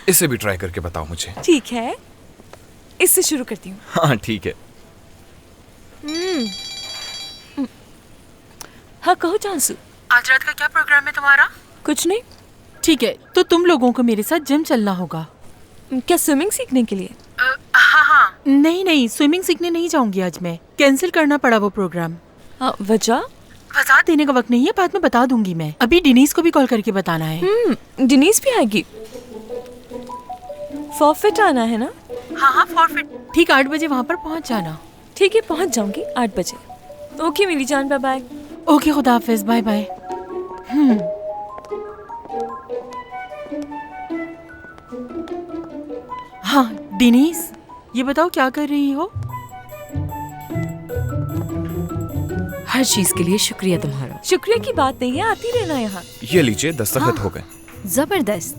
इसे भी ट्राई करके बताओ मुझे। ठीक है, इससे शुरू करती हूँ। हाँ ठीक है। हाँ कहो चांसू, आज रात का क्या प्रोग्राम है तुम्हारा? कुछ नहीं। ठीक है, तो तुम लोगों को मेरे साथ जिम चलना होगा। क्या स्विमिंग सीखने के लिए? हाँ। नहीं, स्विमिंग सीखने नहीं जाऊंगी आज मैं। कैंसिल करना पड़ा वो प्रोग्राम। वजह देने का वक्त नहीं है, बाद में बता दूंगी मैं। अभी डिनीज को भी कॉल करके बताना है। डिनीज भी आएगी? फॉरफिट आना है ना? हाँ फॉरफिट। ठीक 8 बजे वहाँ पर पहुँच जाना। ठीक है, पहुँच जाऊंगी 8 बजे। ओके मेरी जान, बाय बाय। ओके, खुदा हाफिज, बाय बाय। हाँ डिनीज, ये बताओ क्या कर रही हो? हर चीज के लिए शुक्रिया तुम्हारा। शुक्रिया की बात नहीं है, आती रहना यहाँ। ये लीजिए, दस्तखत हो गए। जबरदस्त,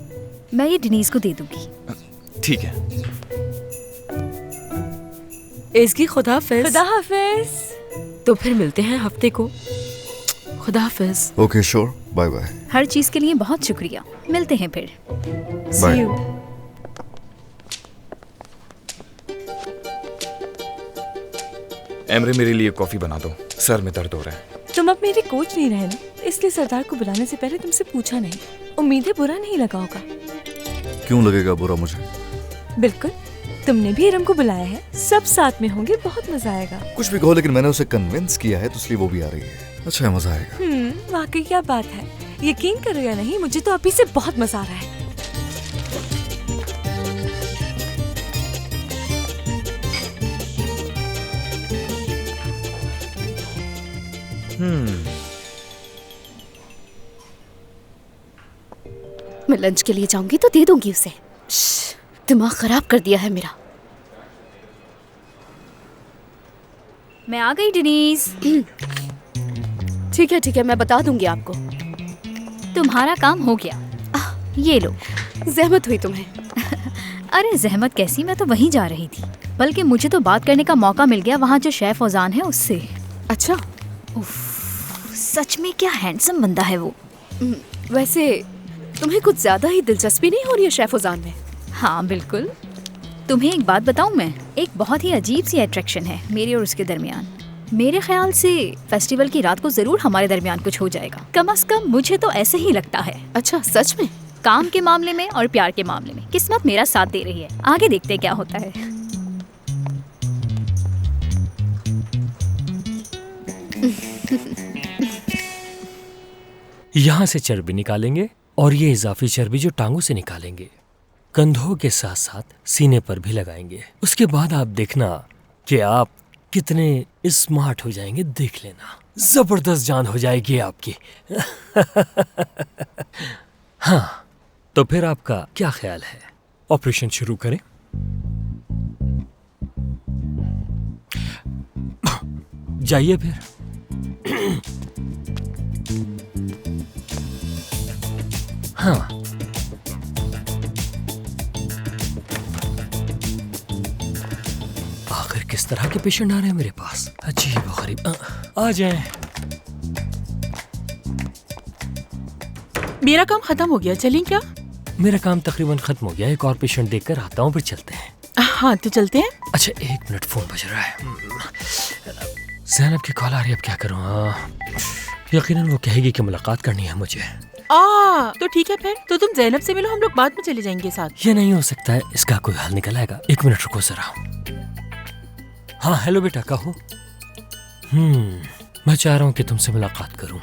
मैं ये डिनीज को दे दूंगी। ठीक है। इसकी खुदा हाफिज। खुदा हाफिज। तो फिर मिलते हैं हफ्ते को। खुदा हाफिज। Okay sure, bye bye. हर चीज के लिए बहुत शुक्रिया, मिलते हैं फिर। बाय। See you. एमरे मेरे लिए कॉफी बना दो, सर में दर्द हो रहा है। तुम अब मेरे कोच नहीं रहे ना, इसलिए सरदार को बुलाने से पहले तुमसे पूछा नहीं। उम्मीद है बुरा नहीं लगा होगा। क्यों लगेगा बुरा मुझे? बिल्कुल, तुमने भी इरम को बुलाया है, सब साथ में होंगे, बहुत मजा आएगा। कुछ भी कहो, लेकिन मैंने उसे कन्विंस किया है, तो इसलिए वो भी आ रही है। अच्छा है, मजा आएगा। वाकई क्या बात है। यकीन करो या नहीं, मुझे तो अभी से बहुत मजा आ रहा है। मैं लंच के लिए जाऊंगी तो दे दूंगी उसे। दिमाग खराब कर दिया है मेरा। मैं आ गई डिनीज। ठीक है, मैं बता दूंगी आपको। तुम्हारा काम हो गया, ये लो। जहमत हुई तुम्हें। अरे जहमत कैसी, मैं तो वहीं जा रही थी। बल्कि मुझे तो बात करने का मौका मिल गया वहाँ जो शेफ फौजान है उससे। अच्छा, सच में क्या हैंडसम बंदा है वो। वैसे तुम्हें कुछ ज्यादा ही दिलचस्पी नहीं हो रही है शेफ फौजान में? हाँ बिल्कुल। तुम्हें एक बात बताऊं मैं, एक बहुत ही अजीब सी अट्रैक्शन है मेरे और उसके दरमियान। मेरे ख्याल से फेस्टिवल की रात को जरूर हमारे दरमियान कुछ हो जाएगा, कम से कम मुझे तो ऐसे ही लगता है। अच्छा, सच में? काम के मामले में और प्यार के मामले में किस्मत मेरा साथ दे रही है। आगे देखते हैं क्या होता है। यहाँ से चर्बी निकालेंगे और ये इजाफी चर्बी जो टांगों से निकालेंगे, कंधों के साथ साथ सीने पर भी लगाएंगे। उसके बाद आप देखना कि आप कितने स्मार्ट हो जाएंगे, देख लेना। जबरदस्त जान हो जाएगी आपकी। हाँ, तो फिर आपका क्या ख्याल है, ऑपरेशन शुरू करें? जाइए फिर। हाँ, आखिर किस तरह के पेशेंट आ रहे हैं मेरे पास, अजीब और गरीब। आ जाएं। मेरा काम खत्म हो गया, चलें क्या? मेरा काम तकरीबन खत्म हो गया, एक और पेशेंट देखकर आता हूँ, फिर चलते हैं। हाँ तो चलते हैं। अच्छा 1 मिनट, फोन बज रहा है। ज़ैनब की कॉल आ रही है, अब क्या करूँ? यकीनन वो कहेगी कि मुलाकात करनी है मुझे। तो ठीक है फिर, तो तुम ज़ैनब से मिलो, हम लोग बाद में चले जाएंगे साथ। ये नहीं हो सकता है, इसका कोई हल निकल आएगा। 1 मिनट रुको जरा। हाँ हेलो बेटा, कहो। मैं चाह रहा हूँ कि तुमसे मुलाकात करूँ।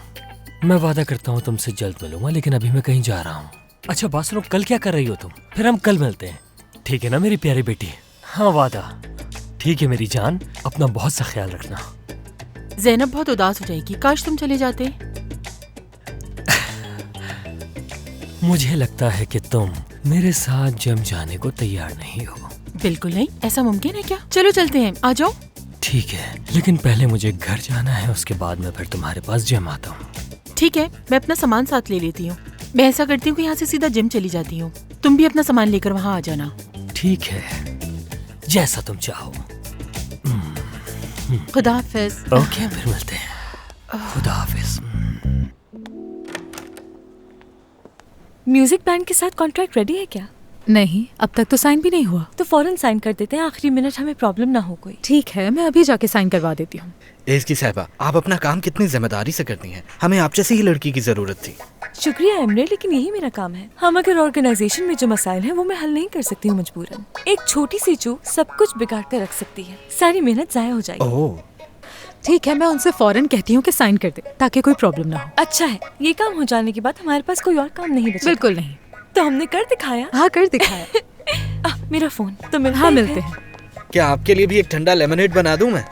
मैं वादा करता हूँ तुमसे जल्द मिलूंगा, लेकिन अभी मैं कहीं जा रहा हूँ। अच्छा बात सुनो, कल क्या कर रही हो तुम? फिर हम कल मिलते हैं, ठीक है ना मेरी प्यारी बेटी? हाँ वादा। ठीक है मेरी जान, अपना बहुत सा ख्याल रखना। ज़ैनब बहुत उदास हो जाएगी, काश तुम चले जाते। मुझे लगता है कि तुम मेरे साथ जिम जाने को तैयार नहीं हो। बिल्कुल नहीं, ऐसा मुमकिन है क्या? चलो चलते हैं, आ जाओ। ठीक है, लेकिन पहले मुझे घर जाना है, उसके बाद मैं फिर तुम्हारे पास जिम आता हूँ। ठीक है, मैं अपना सामान साथ ले लेती हूँ। मैं ऐसा करती हूँ कि यहाँ से सीधा जिम चली जाती हूँ, तुम भी अपना सामान लेकर वहाँ आ जाना। ठीक है, जैसा तुम चाहो। खुदा हाफिज। ओके, फिर मिलते हैं। खुदा हाफिज। म्यूजिक बैंड के साथ कॉन्ट्रैक्ट रेडी है क्या? नहीं, अब तक तो साइन भी नहीं हुआ। तो फौरन साइन कर देते हैं, आखिरी मिनट हमें प्रॉब्लम ना हो कोई। ठीक है, मैं अभी जाके साइन करवा देती हूँ। एसकी साहिबा, आप अपना काम कितनी जिम्मेदारी से करती हैं। हमें आप जैसी ही लड़की की जरूरत थी। शुक्रिया एमरे, लेकिन यही मेरा काम है। हम अगर ऑर्गेनाइजेशन में जो मसाइल हैं वो मैं हल नहीं कर सकती हूँ मजबूरन। एक छोटी सी चूक सब कुछ बिगाड़ कर रख सकती है, सारी मेहनत जाया हो जाएगी। ओह, ठीक है, मैं उनसे फौरन कहती हूँ कि साइन कर दे ताकि कोई प्रॉब्लम ना हो। अच्छा है, ये काम हो जाने के बाद हमारे पास कोई और काम नहीं बचा। बिल्कुल नहीं। तो हमने कर दिखाया। हाँ, कर दिखाया। मेरा फोन तो मिलता हाँ, ही मिलते है। हैं। क्या आपके लिए भी एक ठंडा लेमनेड बना दूं मैं?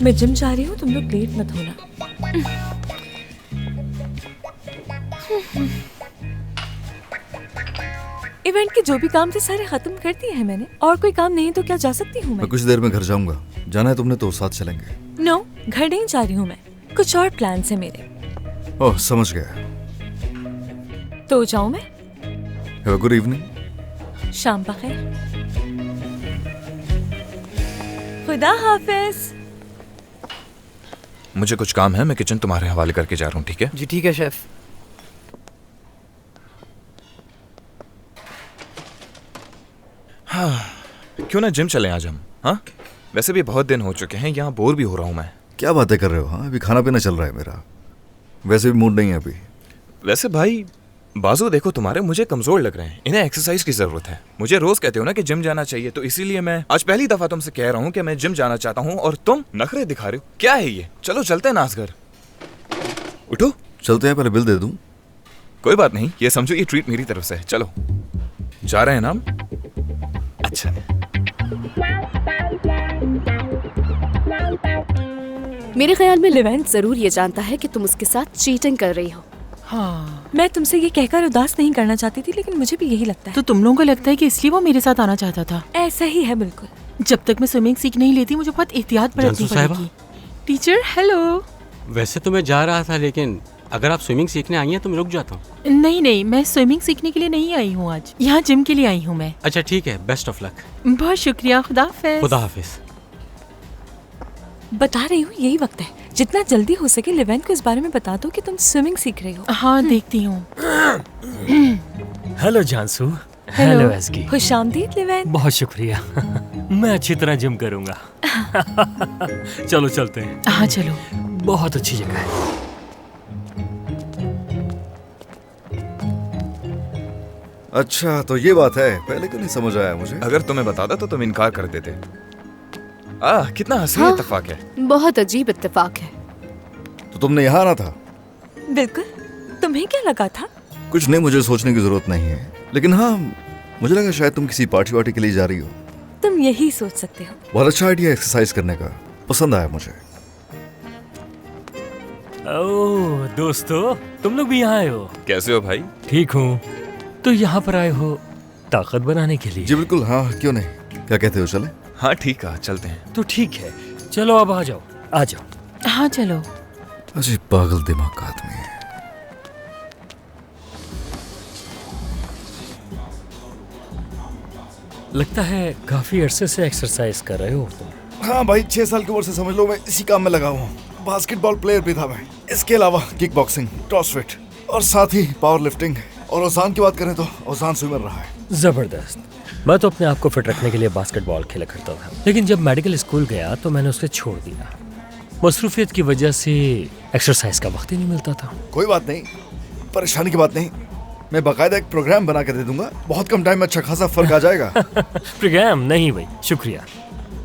मैं जिम जा रही हूँ, तुम लोग लेट मत होना। इवेंट के जो भी काम थे सारे खत्म कर दिए हैं मैंने। और कोई काम नहीं तो क्या जा सकती हूँ मैं मैं? कुछ देर में घर जाऊंगा। जाना है तुमने तो साथ चलेंगे। नो, घर नहीं जा रही हूँ मैं, कुछ और प्लान्स हैं मेरे। ओह, समझ गया। तो जाऊँ मैं? Have a good evening. शाम बखैर। खुदा हाफिज। मुझे कुछ काम है, मैं किचन तुम्हारे हवाले करके जा रहा हूँ, ठीक है? जी ठीक है शेफ। हाँ, क्यों ना जिम चलें आज हम? हाँ, वैसे भी बहुत दिन हो चुके हैं, यहाँ बोर भी हो रहा हूँ मैं। क्या बातें कर रहे हो? हाँ, अभी खाना पीना चल रहा है मेरा। वैसे भी मूड नहीं है अभी। वैसे भाई, बाजू देखो तुम्हारे मुझे कमजोर लग रहे हैं, इन्हें एक्सरसाइज की जरूरत है। मुझे रोज कहते हो ना कि जिम जाना चाहिए, तो इसीलिए मैं आज पहली दफा तुमसे कह रहा हूँ कि मैं जिम जाना चाहता हूँ और तुम नखरे दिखा रहे हो। क्या है ये? चलो चलते हैं ना असगर। उठो। चलते हैं, पहले बिल दे दूं। कोई बात नहीं, ये समझो ये ट्रीट मेरी तरफ से है। चलो, जा रहे हैं ना हम? अच्छा। मेरे ख्याल में लेवेंट जरूर ये जानता है कि तुम उसके साथ चीटिंग कर रही हो। हाँ, मैं तुमसे ये कहकर उदास नहीं करना चाहती थी, लेकिन मुझे भी यही लगता है। तो तुम लोगों को लगता है कि इसलिए वो मेरे साथ आना चाहता था? ऐसा ही है बिल्कुल। जब तक मैं स्विमिंग सीख नहीं लेती मुझे बहुत एहतियात बरतनी जानसू साहिबा? पड़ेगी। Teacher hello. वैसे तो मैं जा रहा था, लेकिन अगर आप स्विमिंग सीखने आई हैं तो मैं रुक जाता हूँ। नहीं, मैं स्विमिंग सीखने के लिए नहीं आई हूँ आज, यहाँ जिम के लिए आई हूँ मैं। अच्छा ठीक है, बेस्ट ऑफ लक। बहुत शुक्रिया, खुदा हाफिज। खुदा हाफिज। बता रही हूँ यही वक्त है, जितना जल्दी हो सके लेवेंट को इस बारे में बता दो कि तुम स्विमिंग सीख रही हो। हाँ, देखती हूँ। Hello Cansu. हेलो एसकी। खुशामदीद लेवेंट। बहुत शुक्रिया। मैं अच्छी तरह जिम करूंगा। चलो चलते हैं। हाँ चलो। बहुत अच्छी जगह है। अच्छा, तो ये बात है। पहले क्यों नहीं समझ आया मुझे? अगर तुम्हें बताता तो तुम इनकार कर देते। कितना हसीन हाँ। इत्तेफाक है। बहुत अजीब इत्तेफाक है। तो तुमने यहाँ आना था? बिल्कुल। तुम्हें क्या लगा था? कुछ नहीं, मुझे सोचने की जरूरत नहीं है, लेकिन हाँ, मुझे लगा शायद तुम किसी पार्टी वार्टी के लिए जा रही हो। तुम यही सोच सकते हो। बहुत अच्छा आइडिया एक्सरसाइज करने का, पसंद आया मुझे। ओह दोस्तों, तुम लोग भी यहाँ आए हो? कैसे हो भाई? ठीक हूँ। तो यहाँ पर आए हो ताकत बनाने के लिए? जी बिल्कुल, हाँ क्यों नहीं। क्या कहते हो, चले? हाँ ठीक है, चलते हैं। तो ठीक है, चलो अब आ जाओ, आ जाओ। हाँ चलो। अजीब पागल दिमाग का आदमी है। लगता है काफी अरसे से एक्सरसाइज कर रहे हो तुम। हाँ भाई, 6 साल की उम्र से समझ लो मैं इसी काम में लगा हूँ। बास्केटबॉल प्लेयर भी था मैं। इसके अलावा किक बॉक्सिंग, क्रॉसफिट और साथ ही पावर लिफ्टिंग। और ओजान की बात करें तो ओजान स्विमर रहा है। जबरदस्त। मैं तो अपने आप को फिट रखने के लिए बास्केटबॉल खेला करता था, लेकिन जब मेडिकल स्कूल गया तो मैंने उसे छोड़ दिया। मसरूफियत की वजह से एक्सरसाइज का वक्त ही नहीं मिलता था। कोई बात नहीं, परेशानी की बात नहीं। मैं बाकायदा एक प्रोग्राम बना के दे दूंगा, बहुत कम टाइम में अच्छा खासा फर्क आ जाएगा। प्रोग्राम नहीं भाई, शुक्रिया।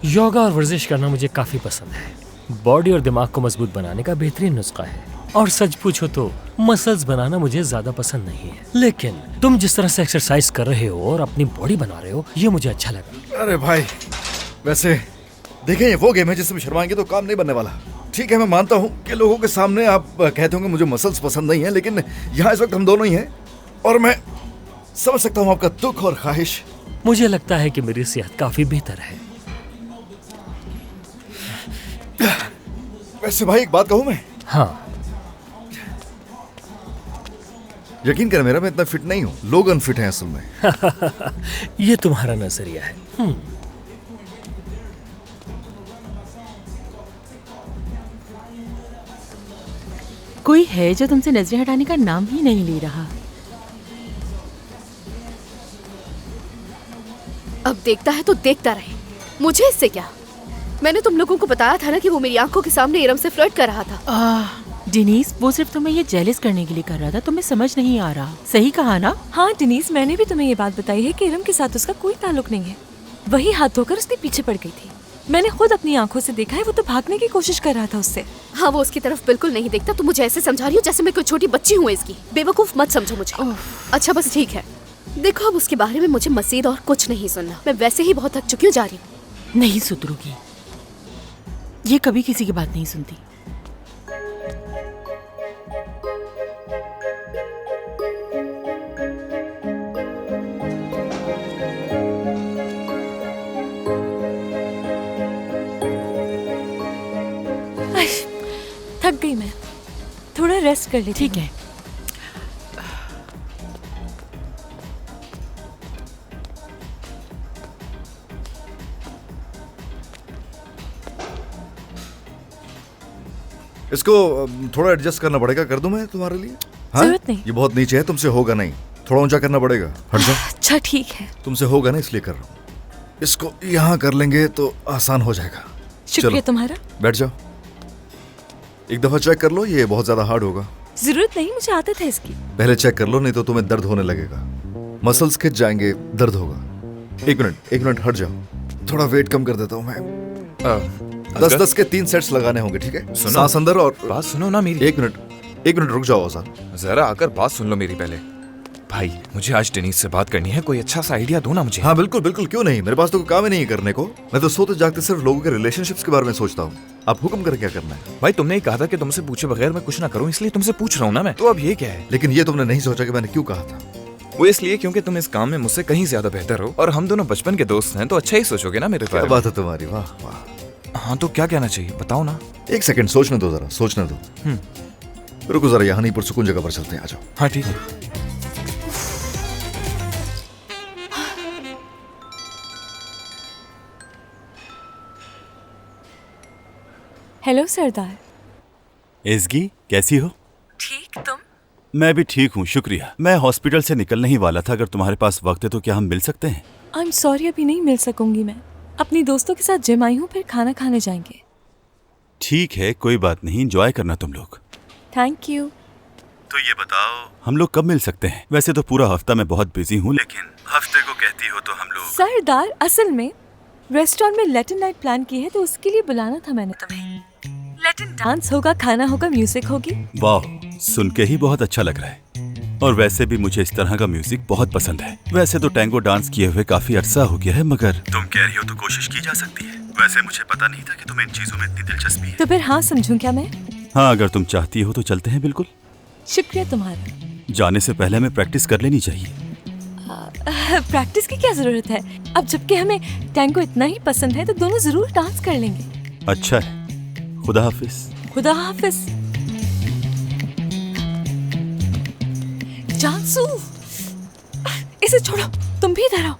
योगा और वर्जिश करना मुझे काफी पसंद है। बॉडी और दिमाग को मजबूत बनाने का बेहतरीन नुस्खा है। और सच पूछो तो मसल्स बनाना मुझे ज्यादा पसंद नहीं है, लेकिन तुम जिस तरह से एक्सरसाइज कर रहे हो और अपनी बॉडी बना रहे हो, ये मुझे अच्छा लगा। अरे भाई, वैसे देखें, ये वो गेम है जिसमें शर्माएंगे तो काम नहीं बनने वाला। ठीक है, मैं मानता हूँ कि लोगों के सामने आप कहते होंगे मुझे मसल्स पसंद नहीं है, लेकिन यहाँ इस वक्त हम दोनों ही हैं और मैं समझ सकता हूँ आपका दुख और ख्वाहिश। मुझे लगता है कि मेरी सेहत काफी बेहतर है। वैसे भाई एक बात कहूँ मैं? हाँ। यकीन कर मेरा, मैं इतना फिट नहीं हूँ। लोग अनफिट हैं असल में। ये तुम्हारा नजरिया है। कोई है जो तुमसे नजरें हटाने का नाम ही नहीं ले रहा। अब देखता है तो देखता रहे, मुझे इससे क्या। मैंने तुम लोगों को बताया था ना कि वो मेरी आंखों के सामने इरम से फ्लर्ट कर रहा था। डिनीस, वो सिर्फ तुम्हें ये जेलस करने के लिए कर रहा था, तुम्हें समझ नहीं आ रहा। सही कहा ना? हाँ डिनीस, मैंने भी तुम्हें ये बात बताई है कि इरम के साथ उसका कोई ताल्लुक नहीं है। वही हाथ धोकर उसके पीछे पड़ गई थी। मैंने खुद अपनी आंखों से देखा है, वो तो भागने की कोशिश कर रहा था उससे। हाँ, वो उसकी तरफ बिल्कुल नहीं देखता। तुम मुझे ऐसे समझा रही हो जैसे मैं कोई छोटी बच्ची हूँ इसकी। बेवकूफ मत समझो मुझे। अच्छा बस ठीक है, देखो अब उसके बारे में मुझे मजीद और कुछ नहीं सुनना। मैं वैसे ही बहुत थक चुकी हूँ, जा रही हूँ। नहीं सुधरूगी, ये कभी किसी की बात नहीं सुनती। थक गई मैं, थोड़ा रेस्ट कर लेती। ठीक है। इसको थोड़ा एडजस्ट करना पड़ेगा। कर दूं मैं तुम्हारे लिए? हाँ? जरूरत नहीं। ये बहुत नीचे है, तुमसे होगा नहीं। थोड़ा ऊंचा करना पड़ेगा। हट जाओ। अच्छा ठीक है। तुमसे होगा ना इसलिए कर रहा हूँ। इसको यहाँ कर लेंगे तो आसान हो जाएगा। शुक्रिया तुम्हारा। बैठ जाओ। एक दफा चेक कर लो, ये बहुत ज्यादा हार्ड होगा। जरूरत नहीं, मुझे आदत है इसकी। पहले चेक कर लो, नहीं तो तुम्हें दर्द होने लगेगा। मसल्स खिंच जाएंगे, दर्द होगा। एक मिनट हट जाओ। थोड़ा वेट कम कर देता हूँ मैं। 10-10 के 3 सेट्स लगाने होंगे, ठीक है? सांस अंदर और बात सुनो ना मेरी। एक मिनट रुक जाओ आसान। जरा आकर बात सुन लो मेरी पहले। भाई मुझे आज डेनिस से बात करनी है, कोई अच्छा सा आइडिया दो ना मुझे। हाँ बिल्कुल, क्यों नहीं। मेरे पास तो कोई काम ही नहीं है करने को। मैं तो सोते जागते सिर्फ लोगों के रिलेशनशिप्स के बारे में सोचता हूँ। आप हुक्म कर क्या करना है? भाई तुमने ही कहा था कि तुमसे पूछे बगैर मैं कुछ ना करूँ, इसलिए तुमसे पूछ रहा हूँ ना मैं। तो अब ये क्या है? लेकिन ये तुमने नहीं सोचा कि मैंने क्यों कहा था? वो इसलिए क्योंकि तुम इस काम में मुझसे कहीं ज्यादा बेहतर हो और हम दोनों बचपन के दोस्त हैं, तो अच्छा ही सोचोगे ना मेरे बारे में। बात है तुम्हारी, वाह वाह। हाँ तो क्या कहना चाहिए बताओ ना। एक सेकंड सोचने दो, जरा सोचने दो। रुको जरा, यहाँ नहीं पुरसुकून जगह पर चलते हैं। आ जाओ। हाँ ठीक है। हेलो सरदार। एज़गी कैसी हो? ठीक, तुम? मैं भी ठीक हूँ, शुक्रिया। मैं हॉस्पिटल से निकलने ही वाला था। अगर तुम्हारे पास वक्त है तो क्या हम मिल सकते हैं? आई एम सॉरी, अभी नहीं मिल सकूंगी। मैं अपनी दोस्तों के साथ जिम आई हूँ, फिर खाना खाने जाएंगे। ठीक है, कोई बात नहीं, एंजॉय करना तुम लोग। Thank you. तो ये बताओ हम लोग कब मिल सकते हैं? वैसे तो पूरा हफ्ता मैं बहुत बिजी हूँ, लेकिन हफ्ते को कहती हो तो हम लोग। सरदार, असल में रेस्टोरेंट में लैटिन नाइट प्लान की है, तो उसके लिए बुलाना था मैंने तुम्हें। लैटिन डांस होगा, खाना होगा, म्यूजिक होगी। वाह, सुन के ही बहुत अच्छा लग रहा है। और वैसे भी मुझे इस तरह का म्यूजिक बहुत पसंद है। वैसे तो टैंगो डांस किए हुए काफी अरसा हो गया है, मगर तुम कह रही हो तो कोशिश की जा सकती है। वैसे मुझे पता नहीं था कि तुम्हें इन चीजों में इतनी दिलचस्पी है। तो फिर हाँ समझूं क्या मैं? हाँ, अगर तुम चाहती हो तो चलते हैं। बिल्कुल। शुक्रिया तुम्हारा। जाने से पहले हमें प्रैक्टिस कर लेनी चाहिए। प्रैक्टिस की क्या जरूरत है? अब जबकि हमें टैंगो इतना ही पसंद है तो दोनों जरूर डांस कर लेंगे। अच्छा है, खुदा हाफिज। खुदा हाफिज। जानसू, इसे छोड़ो, तुम भी इधर आओ।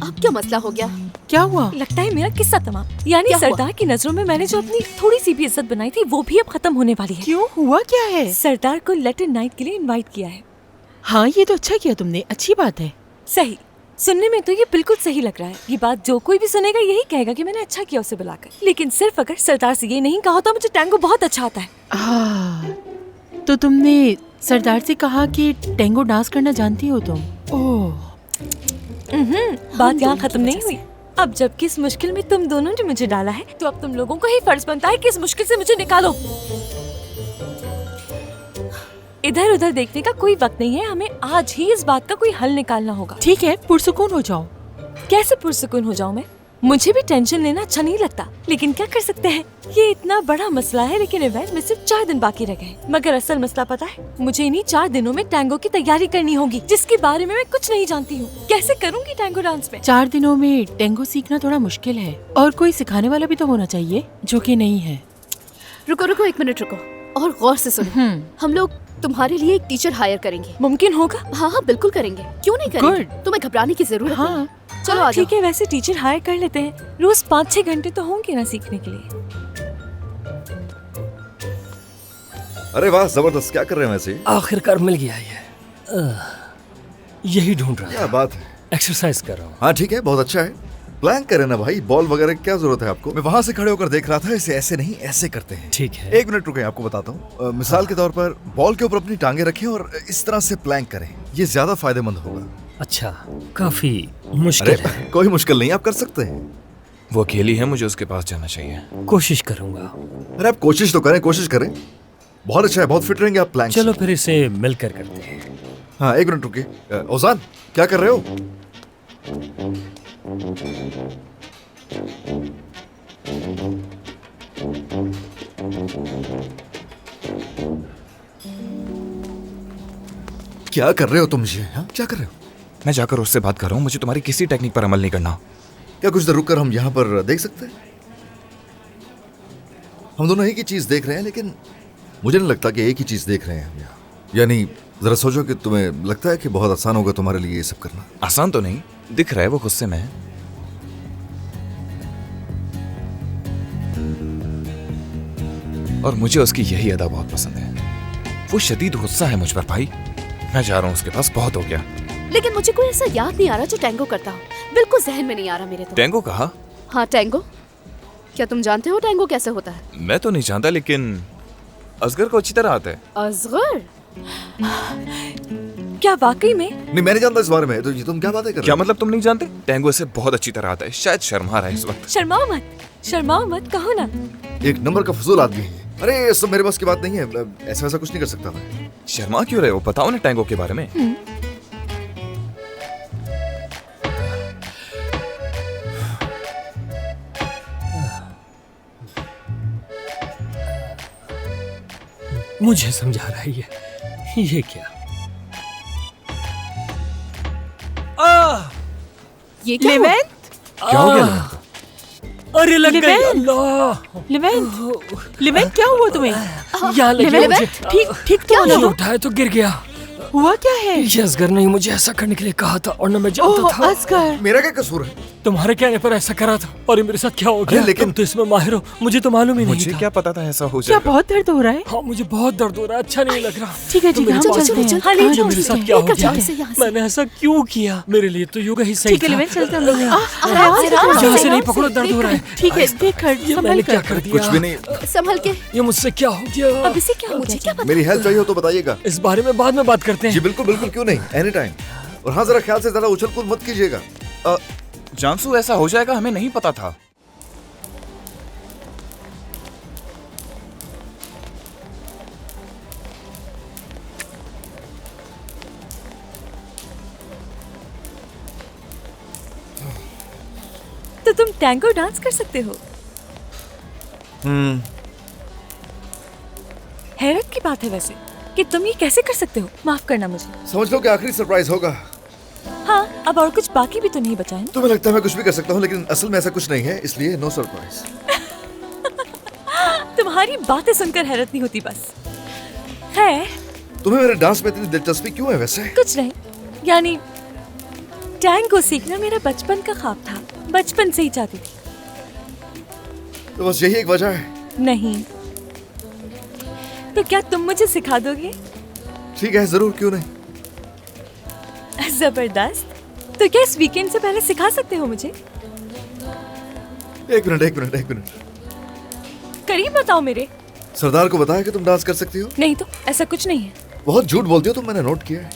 अब क्या मसला हो गया? क्या हुआ? लगता है मेरा किस्सा तमाम। यानी क्या सरदार हुआ? की नजरों में मैंने जो अपनी थोड़ी सी भी इज्जत बनाई थी, वो भी अब खत्म होने वाली है। क्यों, हुआ क्या है? सरदार को लैटिन नाइट के लिए इनवाइट किया है। हाँ, ये तो अच्छा किया तुमने, अच्छी बात है। सही, सुनने में तो ये बिल्कुल सही लग रहा है। ये बात जो कोई भी सुनेगा यही कहेगा कि मैंने अच्छा किया उसे बुलाकर। लेकिन सिर्फ अगर सरदार से ये नहीं कहा होता मुझे टैंगो बहुत अच्छा आता है। तो तुमने सरदार से कहा कि टैंगो डांस करना जानती हो तुम? ओह, बात यहाँ खत्म नहीं हुई। अब जबकि इस मुश्किल में तुम दोनों ने मुझे डाला है, तो अब तुम लोगों को ही फर्ज बनता है कि इस मुश्किल से मुझे निकालो। इधर उधर देखने का कोई वक्त नहीं है, हमें आज ही इस बात का कोई हल निकालना होगा। ठीक है, पुरसुकून हो जाओ। कैसे पुरसुकून हो जाऊं मैं? मुझे भी टेंशन लेना अच्छा नहीं लगता, लेकिन क्या कर सकते हैं। ये इतना बड़ा मसला है, लेकिन इवेंट में सिर्फ 4 दिन बाकी रह गए। मगर असल मसला पता है, मुझे इन्हीं 4 दिनों में टैंगो की तैयारी करनी होगी, जिसके बारे में मैं कुछ नहीं जानती हूँ। कैसे करूँगी टैंगो डांस में? 4 दिनों में टैंगो सीखना थोड़ा मुश्किल है, और कोई सिखाने वाला भी तो होना चाहिए, जो कि नहीं है। रुको 1 मिनट रुको और गौर से सुनो। हम लोग तुम्हारे लिए एक टीचर हायर करेंगे। मुमकिन होगा? हाँ बिल्कुल करेंगे, क्यों नहीं करेंगे। तुम्हें घबराने की जरूरत नहीं। चलो आ जाओ। ठीक है, वैसे टीचर हायर कर लेते हैं। रोज 5-6 घंटे तो होंगे ना सीखने के लिए। अरे वाह, जबरदस्त। क्या कर रहे हैं वैसे? आखिरकार मिल गया ये। यही ढूंढ रहा क्या था। बात है। एक्सरसाइज कर रहा हूँ। हाँ ठीक है, बहुत अच्छा है। प्लैंक करें ना भाई, बॉल वगैरह की क्या जरूरत है आपको? मैं वहां से खड़े होकर देख रहा था, इसे ऐसे नहीं ऐसे करते हैं। ठीक है। एक मिनट रुके, आपको बताता हूँ। मिसाल के तौर पर बॉल के ऊपर अपनी टांगे रखें और इस तरह से प्लैंक करें, ये ज्यादा फायदेमंद होगा। अच्छा, काफी मुश्किल अरे है। कोई मुश्किल नहीं, आप कर सकते हैं। वो अकेली है, मुझे उसके पास जाना चाहिए। कोशिश करूंगा। अरे आप कोशिश तो करें, कोशिश करें। बहुत अच्छा है, बहुत फिट रहेंगे आप प्लैंक। चलो फिर इसे मिलकर करते हैं। हाँ एक मिनट रुकिए। ओजान, क्या कर रहे हो? क्या कर रहे हो तुम ये? हाँ? क्या कर रहे हो? मैं जाकर उससे बात कर रहा हूँ, मुझे तुम्हारी किसी टेक्निक पर अमल नहीं करना। क्या कुछ देर रुककर हम यहाँ पर देख सकते हैं? हम दोनों एक ही चीज देख रहे हैं, लेकिन मुझे नहीं लगता कि एक ही चीज देख रहे हैं हम यहाँ। यानी जरा सोचो कि तुम्हें लगता है कि बहुत आसान होगा तुम्हारे लिए ये सब करना? आसान तो नहीं दिख रहा है, वो गुस्से में है। और मुझे उसकी यही अदा बहुत पसंद है। वो शदीद गुस्सा है मुझ पर भाई। मैं जा रहा हूँ उसके पास, बहुत हो गया। लेकिन मुझे कोई ऐसा याद नहीं आ रहा जो टैंगो करता हो। बिल्कुल जहन में नहीं आ रहा मेरे तो। टैंगो कहा? हाँ टैंगो। क्या तुम जानते हो टैंगो कैसे होता है? मैं तो नहीं जानता, लेकिन असगर को अच्छी तरह आता है। असगर? क्या वाकई में? नहीं, मैं नहीं जानता इस बारे में। तो ये तुम क्या बातें कर रहे हो? क्या मतलब तुम नहीं जानते? टैंगो इसे बहुत अच्छी तरह आता है। शायद शर्मा रहा है इस वक्त। शर्माओ मत, शर्माओ मत, कहो ना। एक नंबर का फजूल आदमी है। अरे ये सब मेरे पास की बात नहीं है, ऐसा वैसा कुछ नहीं कर सकता मैं। शर्मा क्यों रहे हो? बताओ ना टैंगो के बारे में। मुझे समझा रहा है ये क्या? ये क्या हुआ? लिवेंट, क्या हो गया? अरे लग गई। लिवेंट! अल्लाह! लिवेंट क्या हुआ तुम्हें? यहाँ लगी लिवेंट, मुझे। ठीक ठीक तो ये हो ना? उठाया तो गिर गया। हुआ क्या है? ये असगर ने मुझे ऐसा करने के लिए कहा था और न मैं जानता ओह था। असगर, मेरा क्या कसूर है? तुम्हारे कहने पर ऐसा करा था और ये मेरे साथ क्या हो गया? लेकिन- तुम तो इसमें माहिर हो, मुझे तो मालूम ही नहीं मुझे था। क्या पता था ऐसा हो क्या जाएगा। बहुत दर्द हो रहा है? हाँ, मुझे बहुत दर्द हो रहा है। अच्छा नहीं लग रहा। ठीक है तुम ठीक है, मेरे हम पास चलते हैं। हाँ, ले जो जाओ मेरे उसे। साथ क्या हो लेकर जाओ गया? इसे यहाँ से। मैंने ऐसा क्यों किया? मेरे लिए तो योगा ही सही ठीक है था। लिवेंट, चलते हैं हम लोग। आराम से, आराम यहाँ से, से नहीं आराम पकड़ो, से। दर्द हो रहा है। ठीक है, देख कर, ये संभल मैंने क्या कर। कर दिया? कुछ भी नहीं। संभल के। ये मुझसे क्या हो गया? अब इसे क्या हो गया? मुझे क्या पता? मेरी हेल्प चाहिए हो तो बताइएगा। इस बारे में बाद में बात करते जी हैं। बिल्कुल बिल्कुल, क्यों नहीं, एनी टाइम। और हाँ, जरा ख्याल से, ज्यादा उछल कूद मत कीजिएगा। जानसू ऐसा हो जाएगा, हमें नहीं पता था। तो तुम टैंगो डांस कर सकते हो? हैरत की बात है वैसे कि तुम ये कैसे कर सकते हो। माफ करना मुझे। समझ लो कि आखिरी सरप्राइज होगा। हाँ, अब और कुछ बाकी भी तो नहीं बचा है ना? तुम्हें लगता है मैं कुछ भी कर सकता हूँ, लेकिन असल में ऐसा कुछ नहीं है, इसलिए नो सरप्राइज। तुम्हारी बातें सुनकर हैरत नहीं होती बस। है तुम्हें मेरे डांस में इतनी दिलचस्पी क्यों है वैसे? कुछ नहीं, यानी टैंगो सीखना मेरा बचपन का ख्वाब था। बचपन से ही चाहती थी। तो बस यही एक वजह है? नहीं तो क्या तुम मुझे सिखा दोगे? ठीक है, जरूर, क्यों नहीं। जबरदस्त। तो क्या इस वीकेंड से पहले सिखा सकते हो मुझे? एक मिनट एक मिनट एक मिनट। करीब बताओ मेरे। सरदार को बताया कि तुम डांस कर सकती हो? नहीं तो ऐसा कुछ नहीं है। बहुत झूठ बोलती हो तुम, मैंने नोट किया है।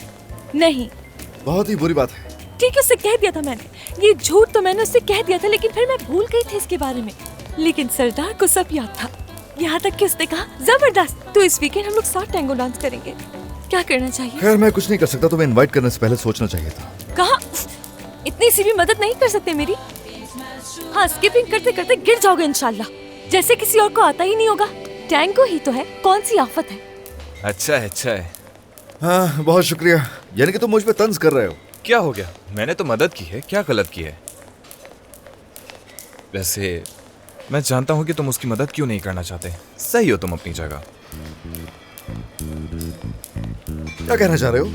नहीं बहुत ही बुरी बात है। ठीक है, उससे कह दिया था मैंने। ये झूठ तो मैंने उससे कह दिया था, लेकिन फिर मैं भूल गई थी इसके बारे में। लेकिन सरदार को सब याद था, यहाँ तक कि उसने कहा जबरदस्त, तो इस वीकेंड हम लोग साथ टैंगो डांस करेंगे। क्या करना चाहिए? खैर मैं कुछ नहीं कर सकता, तुम्हें इनवाइट करने से पहले सोचना चाहिए था। कहा इतनी सी भी मदद नहीं कर सकते मेरी? हाँ, स्किपिंग करते करते गिर जाओगे इंशाल्लाह, जैसे किसी और को आता ही नहीं होगा। टैंगो ही तो है, कौन सी आफत है। अच्छा है, अच्छा है। हाँ, बहुत शुक्रिया। यानी कि तुम मुझ पे तंज कर रहे हो? क्या हो गया? मैंने तो मदद की है, क्या गलत की है? वैसे मैं जानता हूँ कि तुम उसकी मदद क्यों नहीं करना चाहते। सही हो तुम अपनी जगह। क्या कहना चाह रहे हो?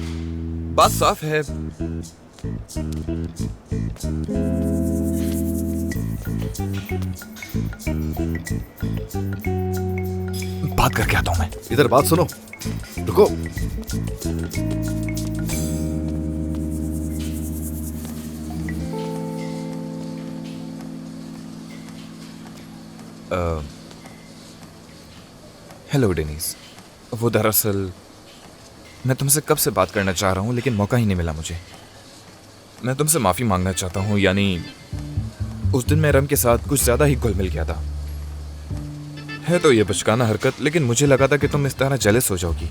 बात साफ है। बात करके आता हूँ मैं। इधर बात सुनो, रुको। हेलो डेनिस, वो दरअसल मैं तुमसे कब से बात करना चाह रहा हूँ लेकिन मौका ही नहीं मिला मुझे। मैं तुमसे माफ़ी मांगना चाहता हूँ, यानी उस दिन मैं रम के साथ कुछ ज़्यादा ही घुल मिल गया था। है तो ये बचकाना हरकत, लेकिन मुझे लगा था कि तुम इस तरह जेलस हो जाओगी।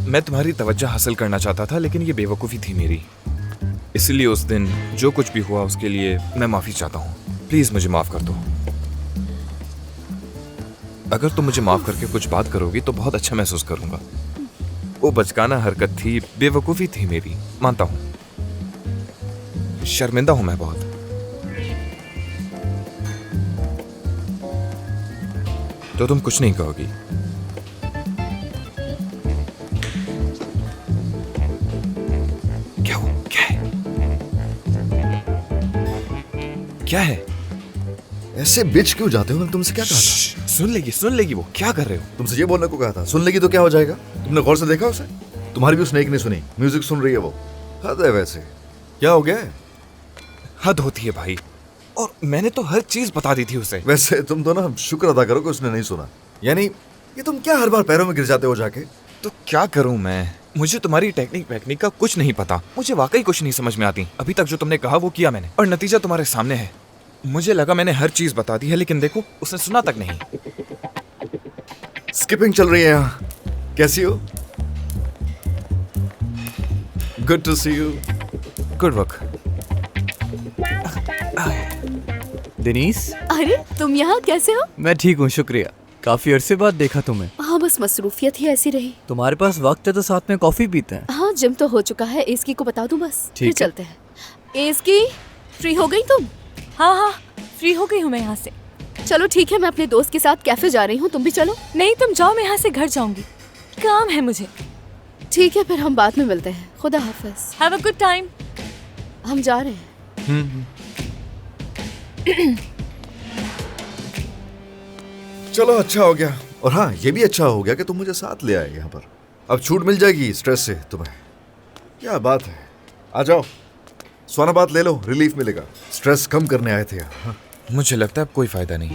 मैं तुम्हारी तवज्जो हासिल करना चाहता था, लेकिन ये बेवकूफ़ी थी मेरी। इसलिए उस दिन जो कुछ भी हुआ उसके लिए मैं माफ़ी चाहता हूँ। प्लीज़ मुझे माफ़ कर दो। अगर तुम मुझे माफ़ करके कुछ बात करोगी तो बहुत अच्छा महसूस करूँगा। वो बचकाना हरकत थी, बेवकूफ़ी थी मेरी, मानता हूँ। शर्मिंदा हूँ मैं बहुत। तो तुम कुछ नहीं कहोगी? क्या हो? क्या है? क्या है? ऐसे बिच क्यों जाते हो? मैं तुमसे क्या कहा था? सुन लेगी वो। क्या कर रहे हो? तुमसे ये बोलने को कहा था। सुन लेगी तो क्या हो जाएगा? तुमने गौर से देखा उसे? तुम्हारी भी उसने एक नहीं सुनी। म्यूजिक सुन रही है वो। हद है वैसे। क्या हो गया है? हद होती है भाई, और मैंने तो हर चीज बता दी थी उसे। वैसे तुम तो ना शुक्र अदा करो कि उसने नहीं सुना। यानी ये तुम क्या हर बार पैरों में गिर जाते हो जाके? तो क्या करूं मैं? मुझे तुम्हारी टेक्निक का कुछ नहीं पता। मुझे वाकई कुछ नहीं समझ में आती। अभी तक जो तुमने कहा वो किया मैंने, और नतीजा तुम्हारे सामने है। मुझे लगा मैंने हर चीज बता दी है, लेकिन देखो उसने सुना तक नहीं। स्किपिंग चल रही है यहाँ। कैसी हो? Good to see you. Good work. Dennis, अरे तुम यहाँ कैसे हो? मैं ठीक हूँ, शुक्रिया। काफी अरसे बाद देखा तुम्हें। हाँ, बस मसरूफियत ही ऐसी रही। तुम्हारे पास वक्त है तो साथ में कॉफी पीते हैं। हाँ, जिम तो हो चुका है। एस्की को बता दूं बस, फिर ठीक है। चलते हैं। एस्की, फ्री हो गई तुम? हाँ, फ्री हो गई हूँ मैं यहाँ से। चलो ठीक है, मैं अपने दोस्त के साथ कैफे जा रही हूँ, तुम भी चलो। नहीं, तुम जाओ, मैं यहाँ से घर जाऊंगी, काम है मुझे। ठीक है, फिर हम बाद में मिलते हैं। खुदा हाफिज। Have a good time. हम जा रहे हैं। चलो अच्छा हो गया। और हाँ, ये भी अच्छा हो गया कि तुम मुझे साथ ले आए यहाँ पर। अब छूट मिल जाएगी स्ट्रेस से तुम्हें। क्या बात है। आ जाओ, सोना बात ले लो, रिलीफ मिलेगा। स्ट्रेस कम करने आए थे यहाँ। मुझे लगता है अब कोई फायदा नहीं।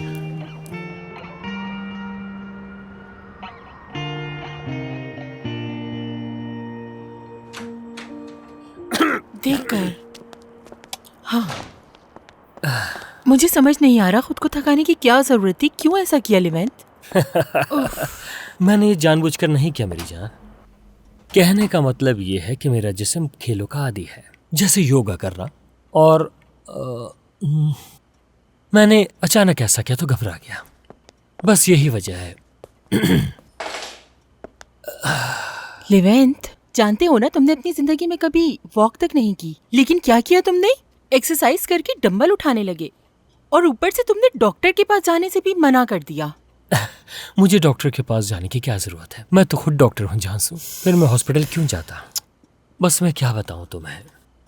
देखकर हाँ, मुझे समझ नहीं आ रहा खुद को थकाने की क्या जरूरत थी। क्यों ऐसा किया लेवेंट? मैंने ये जानबूझकर नहीं किया मेरी जान। कहने का मतलब ये है कि मेरा जिस्म खेलों का आदी है, जैसे योगा करना। और मैंने अचानक ऐसा किया तो घबरा गया, बस यही वजह है। लेवेंट, जानते हो ना, तुमने अपनी जिंदगी में कभी वॉक तक नहीं की, लेकिन क्या किया तुमने? एक्सरसाइज करके डंबल उठाने लगे, और ऊपर से तुमने डॉक्टर के पास जाने से भी मना कर दिया। मुझे डॉक्टर के पास जाने की क्या जरूरत है? मैं तो खुद डॉक्टर हूँ जानसू। फिर मैं हॉस्पिटल क्यों जाता? बस मैं क्या बताऊँ तुम्हें।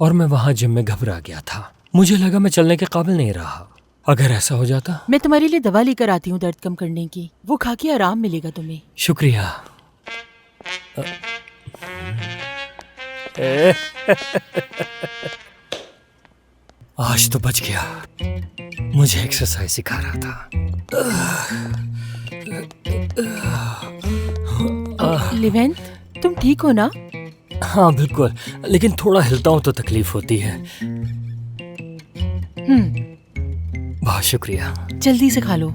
और मैं वहाँ जिम में घबरा गया था। मुझे लगा मैं चलने के काबिल नहीं रहा। अगर ऐसा हो जाता। मैं तुम्हारे लिए दवा लेकर आती हूँ दर्द कम करने की, वो खा के आराम मिलेगा तुम्हें। शुक्रिया। आज तो बच गया। मुझे एक्सरसाइज सिखा रहा था। लेवेंट, तुम ठीक हो ना? हाँ बिल्कुल, लेकिन थोड़ा हिलता हूँ तो तकलीफ होती है। बहुत शुक्रिया। जल्दी से खा लो।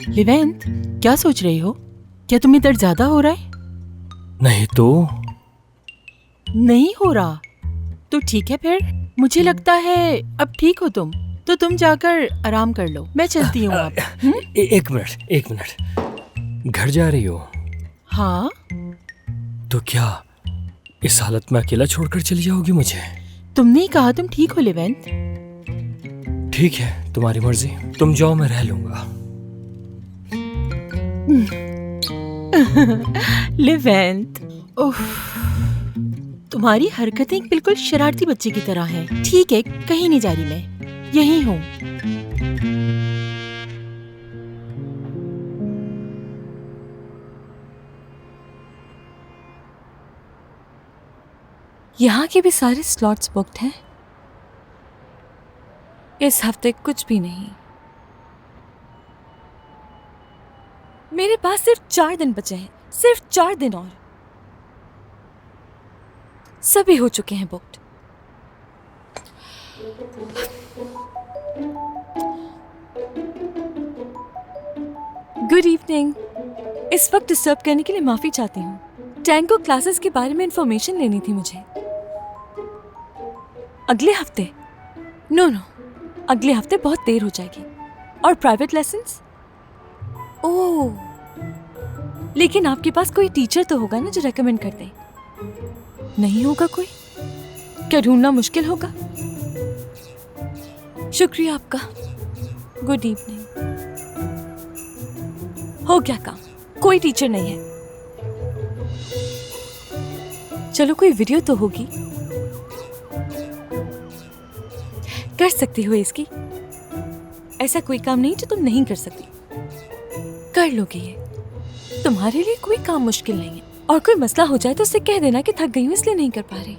लेवेंट, क्या सोच रही हो? क्या तुम्हें दर्द ज्यादा हो रहा है? नहीं तो नहीं हो रहा तो ठीक है। फिर मुझे लगता है अब ठीक हो तुम, तो तुम जाकर आराम कर लो। मैं चलती हूँ अब। एक मिनट। घर जा रही हो? हाँ। तो क्या इस हालत में अकेला छोड़कर चली जाओगी मुझे? तुमने ही कहा तुम ठीक हो लेवेंट। ठीक है, तुम्हारी मर्जी। तुम जाओ, मैं रह लूंगा। लेवेंट, तुम्हारी हरकतें बिल्कुल शरारती बच्चे की तरह हैं। ठीक है, कहीं नहीं जा रही मैं, यहीं हूँ। यहाँ के भी सारे स्लॉट्स बुक्ड हैं। इस हफ्ते कुछ भी नहीं। मेरे पास सिर्फ 4 दिन बचे हैं, सिर्फ 4 दिन और सभी हो चुके हैं बुक्ड। Good evening. इस वक्त डिस्टर्ब करने के लिए माफी चाहती हूँ। टैंगो क्लासेस के बारे में इंफॉर्मेशन लेनी थी मुझे। अगले हफ्ते? नो, अगले हफ्ते बहुत देर हो जाएगी। और प्राइवेट लेसन्स? ओह, लेकिन आपके पास कोई टीचर तो होगा ना जो रेकमेंड कर दे। नहीं होगा कोई? क्या ढूंढना मुश्किल होगा? शुक्रिया आपका। Good evening. हो गया काम, कोई टीचर नहीं है। चलो कोई वीडियो तो होगी, कर सकती हो इसकी। ऐसा कोई काम नहीं जो तुम नहीं कर सकती, कर लोगे ये। तुम्हारे लिए कोई काम मुश्किल नहीं है। और कोई मसला हो जाए तो उससे कह देना कि थक गई हूँ इसलिए नहीं कर पा रही।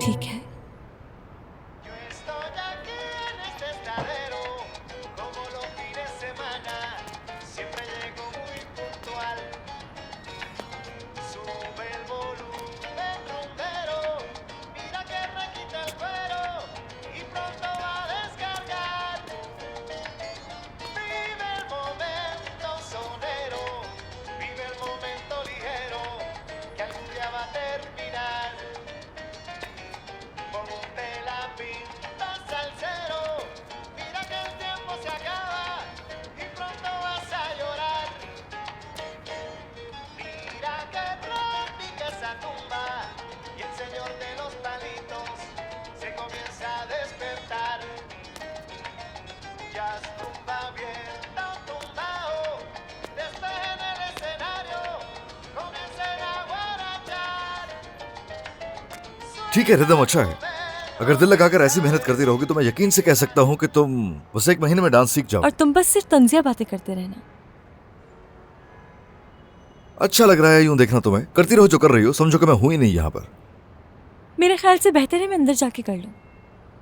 ठीक है। ठीक है, रिदम अच्छा है। अगर दिल लगाकर ऐसी मेहनत करती रहोगी तो मैं यकीन से कह सकता हूँ कि तुम बस 1 महीने में डांस सीख जाओ। और तुम बस सिर्फ तंजिया बातें करते रहना। अच्छा लग रहा है यूं देखना तुम्हें। करती रहो जो कर रही हो, समझो कि मैं हूं ही नहीं यहाँ पर। मेरे ख्याल से बेहतर है मैं अंदर जाके कर लूं।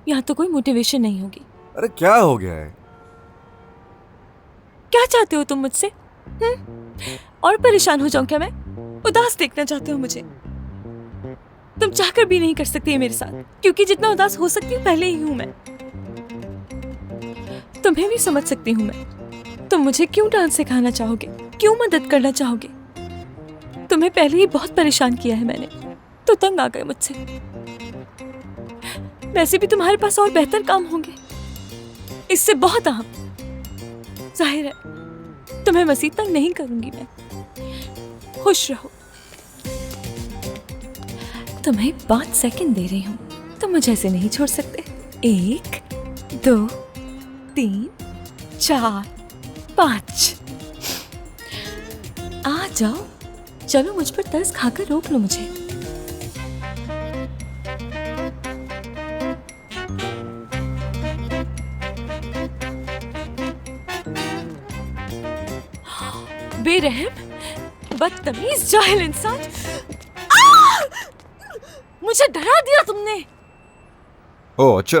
यहाँ तो कोई मोटिवेशन नहीं होगी। अरे क्या हो गया है? क्या चाहते हो तुम मुझसे? और परेशान हो जाऊं क्या मैं? उदास देखना चाहते हो मुझे? तुम चाहकर भी नहीं कर सकती मेरे साथ, क्योंकि जितना उदास हो सकती हूँ पहले ही हूं मैं। तुम्हें भी समझ सकती हूँ मैं। तुम मुझे क्यों डांस सिखाना चाहोगे, क्यों मदद करना चाहोगे? तुम्हें पहले ही बहुत परेशान किया है मैंने, तो तंग आ गए मुझसे। वैसे भी तुम्हारे पास और बेहतर काम होंगे, इससे बहुत अहम। जाहिर है तुम्हें मज़ीद तंग नहीं करूंगी मैं। खुश रहो। तुम्हें 5 सेकंड दे रही हूँ, तुम मुझे ऐसे नहीं छोड़ सकते। 1, 2, 3, 4, 5। आ जाओ, चलो मुझ पर तरस खाकर रोक लो मुझे। बेरहम, बदतमीज, जाहिल इंसान। मुझे डरा दिया तुमने। ओह अच्छा,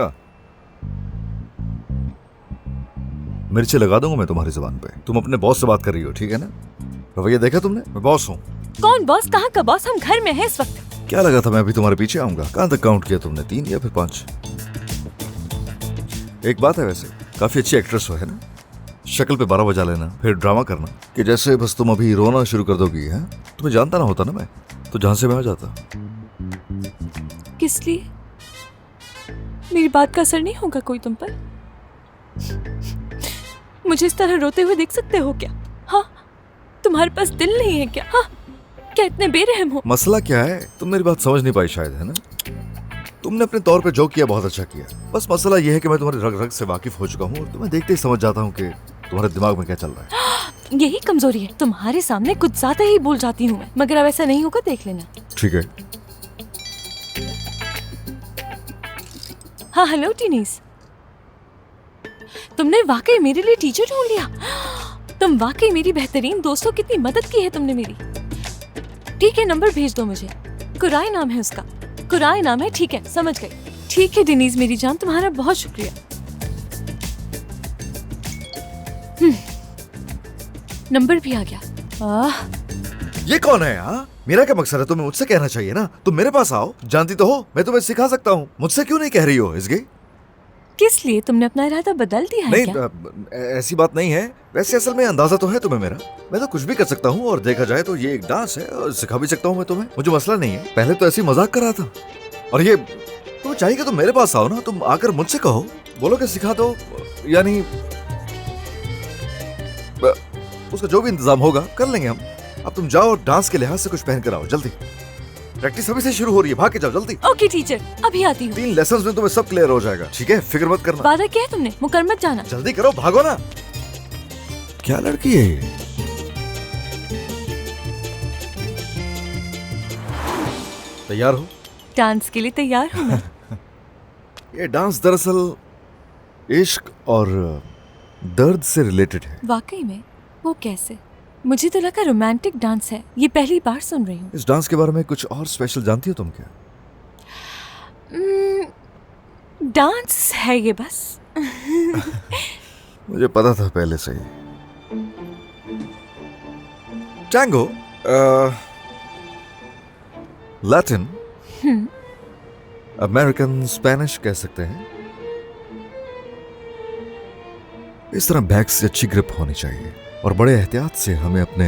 मिर्ची लगा दूंगा मैं तुम्हारी जुबान पे। तुम अपने बॉस से बात कर रही हो, ठीक है ना? रवैया देखा तुमने? मैं बॉस हूँ। कौन बॉस? कहाँ का बॉस? हम घर में हैं इस वक्त। क्या लगा था मैं अभी तुम्हारे पीछे आऊंगा? कहाँ तक काउंट किया तुमने? 3 या फिर 5? एक बात है, वैसे काफी अच्छी एक्ट्रेस हो, है ना? शक्ल पे 12 बजा लेना, फिर ड्रामा करना कि जैसे बस तुम अभी रोना शुरू कर दोगी। है तुम्हें जानता ना होता ना मैं, तो जहां से मैं आ जाता। किस लिए? मेरी बात का असर नहीं होगा कोई तुम पर? मुझे इस तरह रोते हुए देख सकते हो क्या? हाँ, तुम्हारे पास दिल नहीं है क्या? हाँ, क्या इतने बेरहम हो? मसला क्या है? तुम मेरी बात समझ नहीं पाई शायद, है ना? तुमने अपने तौर पे जो किया बहुत अच्छा किया। बस मसला यह है कि मैं तुम्हारे रग रग से वाकिफ हो चुका हूँ और तुम्हें देखते ही समझ जाता हूँ कि तुम्हारे दिमाग में क्या चल रहा है। यही कमजोरी है, तुम्हारे सामने कुछ ज्यादा ही बोल जाती हूँ मैं। मगर अब ऐसा नहीं होगा, देख लेना। ठीक है, हाँ हेलो टीनीस, तुमने वाकई मेरे लिए टीचर ढूंढ लिया। तुम वाकई मेरी बेहतरीन दोस्तों, कितनी मदद की है तुमने मेरी। ठीक है, नंबर भेज दो मुझे। कुराई नाम है उसका, कुराई नाम है। ठीक है, समझ गई। ठीक है डिनीज मेरी जान, तुम्हारा बहुत शुक्रिया। नंबर भी आ गया। ये कौन है? हाँ, मेरा क्या मकसद है? तुम्हें मुझसे कहना चाहिए ना। तुम मेरे पास आओ, जानती तो हो मैं तुम्हें सिखा सकता हूँ। मुझसे क्यों नहीं कह रही हो इसगे? किस लिए? तुमने अपना इरादा बदल दिया है नहीं क्या? ऐसी बात नहीं है। वैसे असल में अंदाजा तो है तुम्हें मेरा। मैं तो कुछ भी कर सकता हूँ, और देखा जाए तो ये एक डांस है और सिखा भी सकता हूँ मैं तुम्हें। मुझे मसला नहीं है। पहले तो ऐसी मजाक कर रहा था, और ये तुम चाहिए कि तुम मेरे पास आओ ना, तुम आकर मुझसे कहो, बोलो कि सिखा दो, यानी उसका जो भी इंतजाम होगा कर लेंगे हम। अब तुम जाओ और डांस के लिहाज से कुछ पहन कर आओ जल्दी। प्रैक्टिस अभी से शुरू हो रही है, भाग के जाओ जल्दी। ओके टीचर, अभी आती हूँ। 3 लेसन्स में तुम्हें सब क्लियर हो जाएगा, ठीक है? फिक्र मत करना। वादा किया है तुमने, मुकर मत जाना। जल्दी करो, भागो ना। क्या लड़की है ये? तैयार हो? डांस के लिए तैयार हूँ मैं। ये डांस दरअसल इश्क और दर्द से रिलेटेड है। वाकई में? वो कैसे? मुझे तो लगा रोमांटिक डांस है। ये पहली बार सुन रही हूँ। इस डांस के बारे में कुछ और स्पेशल जानती हो तुम क्या? डांस है ये बस। मुझे पता था पहले से ही। टैंगो, लैटिन, अमेरिकन, स्पेनिश कह सकते हैं। इस तरह बैक से अच्छी ग्रिप होनी चाहिए, और बड़े एहतियात से हमें अपने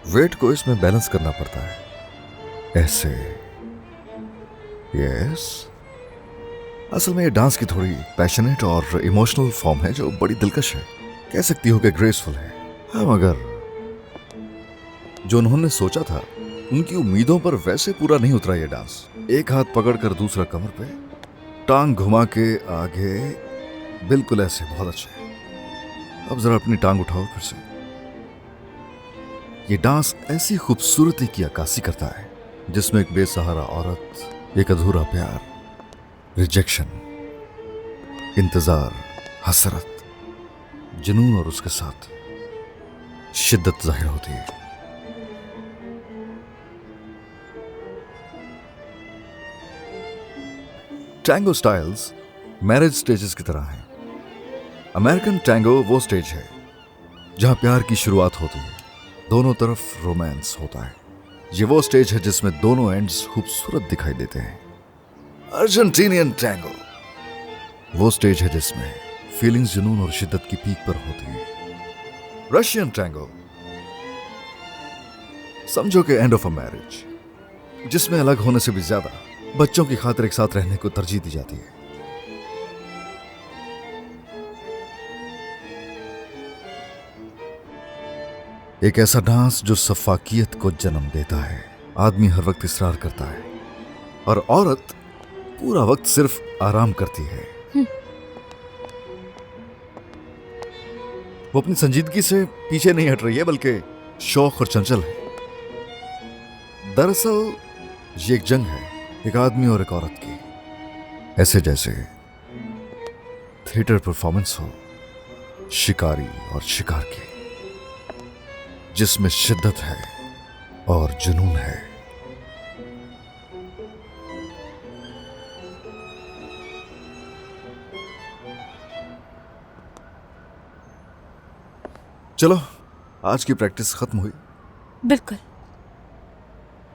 वेट को इसमें बैलेंस करना पड़ता है। ऐसे। यस। असल में ये डांस की थोड़ी पैशनेट और इमोशनल फॉर्म है जो बड़ी दिलकश है। कह सकती हो कि ग्रेसफुल है। हाँ, मगर जो उन्होंने सोचा था उनकी उम्मीदों पर वैसे पूरा नहीं उतरा ये डांस। एक हाथ पकड़कर दूसरा कमर पे, टांग घुमा के आगे, बिल्कुल ऐसे। बहुत अच्छा है। अब जरा अपनी टांग उठाओ फिर से। ये डांस ऐसी खूबसूरती की अक्कासी करता है जिसमें एक बेसहारा औरत, एक अधूरा प्यार, रिजेक्शन, इंतजार, हसरत, जुनून और उसके साथ शिद्दत जाहिर होती है। टैंगो स्टाइल्स मैरिज स्टेजेस की तरह हैं। अमेरिकन टैंगो वो स्टेज है जहां प्यार की शुरुआत होती है, दोनों तरफ रोमांस होता है। ये वो स्टेज है जिसमें दोनों एंड्स खूबसूरत दिखाई देते हैं। अर्जेंटीनियन टैंगो वो स्टेज है जिसमें फीलिंग्स जुनून और शिद्दत की पीक पर होती है। रशियन टैंगो समझो कि एंड ऑफ अ मैरिज, जिसमें अलग होने से भी ज्यादा बच्चों की खातिर एक साथ रहने को तरजीह दी जाती है। एक ऐसा डांस जो सफाकियत को जन्म देता है। आदमी हर वक्त इसरार करता है और औरत पूरा वक्त सिर्फ आराम करती है। वो अपनी संजीदगी से पीछे नहीं हट रही है, बल्कि शौक और चंचल है। दरअसल ये एक जंग है, एक आदमी और एक औरत की। ऐसे जैसे थिएटर परफॉर्मेंस हो शिकारी और शिकार की, जिसमें शिद्दत है और जुनून है। चलो, आज की प्रैक्टिस खत्म हुई। बिल्कुल।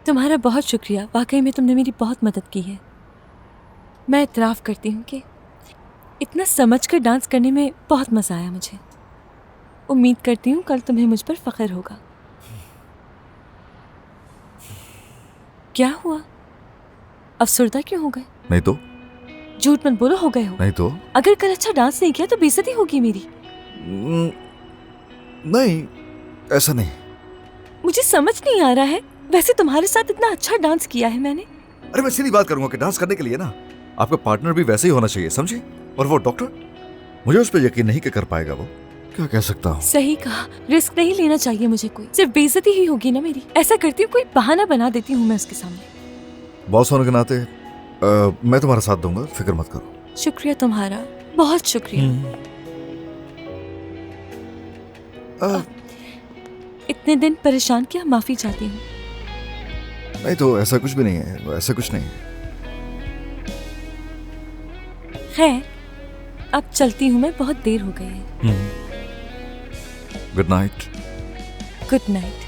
तुम्हारा बहुत शुक्रिया। वाकई में तुमने मेरी बहुत मदद की है। मैं इतराफ़ करती हूँ कि इतना समझकर डांस करने में बहुत मज़ा आया मुझे। उम्मीद करती हूँ कल तुम्हें मुझ पर फख्र होगा। क्या हुआ? अफसरदा क्यों हो गए? नहीं तो। झूठ मत बोलो, हो गए हो। नहीं तो। अगर कल अच्छा डांस नहीं किया तो बेइज्जती होगी मेरी। नहीं, ऐसा नहीं। मुझे समझ नहीं आ रहा है। वैसे तुम्हारे साथ इतना अच्छा डांस किया है मैंने। अरे मैं सीधी बात करूंगा कि डांस करने के लिए ना आपका पार्टनर भी वैसे ही होना चाहिए, समझे? और वो डॉक्टर, मुझे उस पर यकीन नहीं कि कर पाएगा वो। क्या कह सकता हूँ? सही कहा। रिस्क नहीं लेना चाहिए मुझे कोई। सिर्फ बेइज्जती ही होगी ना मेरी। ऐसा करती हूँ, कोई बहाना बना देती हूँ मैं उसके सामने। बॉस होने के नाते मैं तुम्हारा साथ दूंगा, फिक्र मत करो। शुक्रिया तुम्हारा, बहुत शुक्रिया। इतने दिन परेशान किया, माफी चाहती हूँ। नहीं तो ऐसा कुछ भी नहीं है, ऐसा कुछ नहीं है। खैर, अब चलती हूँ मैं, बहुत देर हो गई है। Good night. Good night.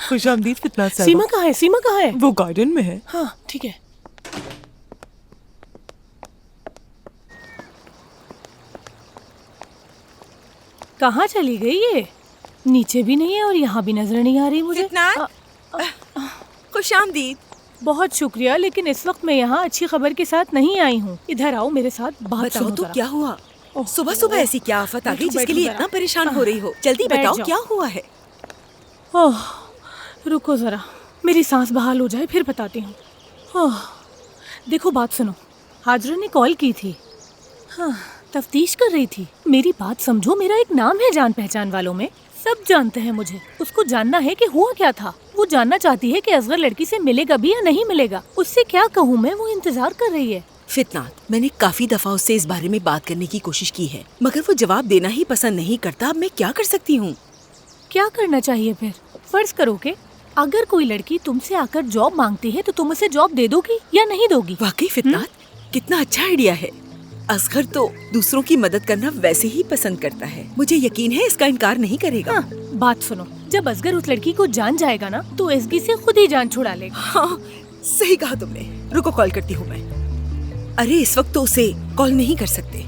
खुशामदीद फितनात साहिबा। सीमा कहाँ है? सीमा कहाँ है? वो गार्डन में है। हाँ ठीक है। कहाँ चली गई ये? नीचे भी नहीं है और यहाँ भी नजर नहीं आ रही मुझे। खुशामदीद। बहुत शुक्रिया, लेकिन इस वक्त मैं यहाँ अच्छी खबर के साथ नहीं आई हूँ। इधर आओ मेरे साथ, बात बताओ सुनो तो जरा। क्या हुआ? सुबह सुबह ऐसी क्या आफत आ गई जिसके लिए इतना परेशान हो रही हो? जल्दी बैठ बताओ जाओ। क्या हुआ है? ओह, रुको जरा, मेरी सांस बहाल हो जाए फिर बताती हूँ। ओह, देखो बात सुनो, हाजरा ने कॉल की थी। हाँ, तफ्तीश कर रही थी। मेरी बात समझो, मेरा एक नाम है जान पहचान वालों में, सब जानते हैं मुझे। उसको जानना है कि हुआ क्या था। वो जानना चाहती है कि असगर लड़की से मिलेगा भी या नहीं मिलेगा। उससे क्या कहूँ मैं, वो इंतजार कर रही है। फितनात, मैंने काफी दफा उससे इस बारे में बात करने की कोशिश की है, मगर वो जवाब देना ही पसंद नहीं करता। अब मैं क्या कर सकती हूँ? क्या करना चाहिए फिर? फर्ज करो कि अगर कोई लड़की तुमसे आकर जॉब मांगती है तो तुम उसे जॉब दे दोगी या नहीं दोगी? वाकई फितनात, कितना अच्छा आइडिया है। असगर तो दूसरों की मदद करना वैसे ही पसंद करता है। मुझे यकीन है इसका इनकार नहीं करेगा। हाँ, बात सुनो, जब असगर उस लड़की को जान जाएगा ना तो एसगी से खुद ही जान छुड़ा लेगा। हाँ, सही कहा तुमने। रुको, कॉल करती हूँ मैं। अरे इस वक्त तो उसे कॉल नहीं कर सकते,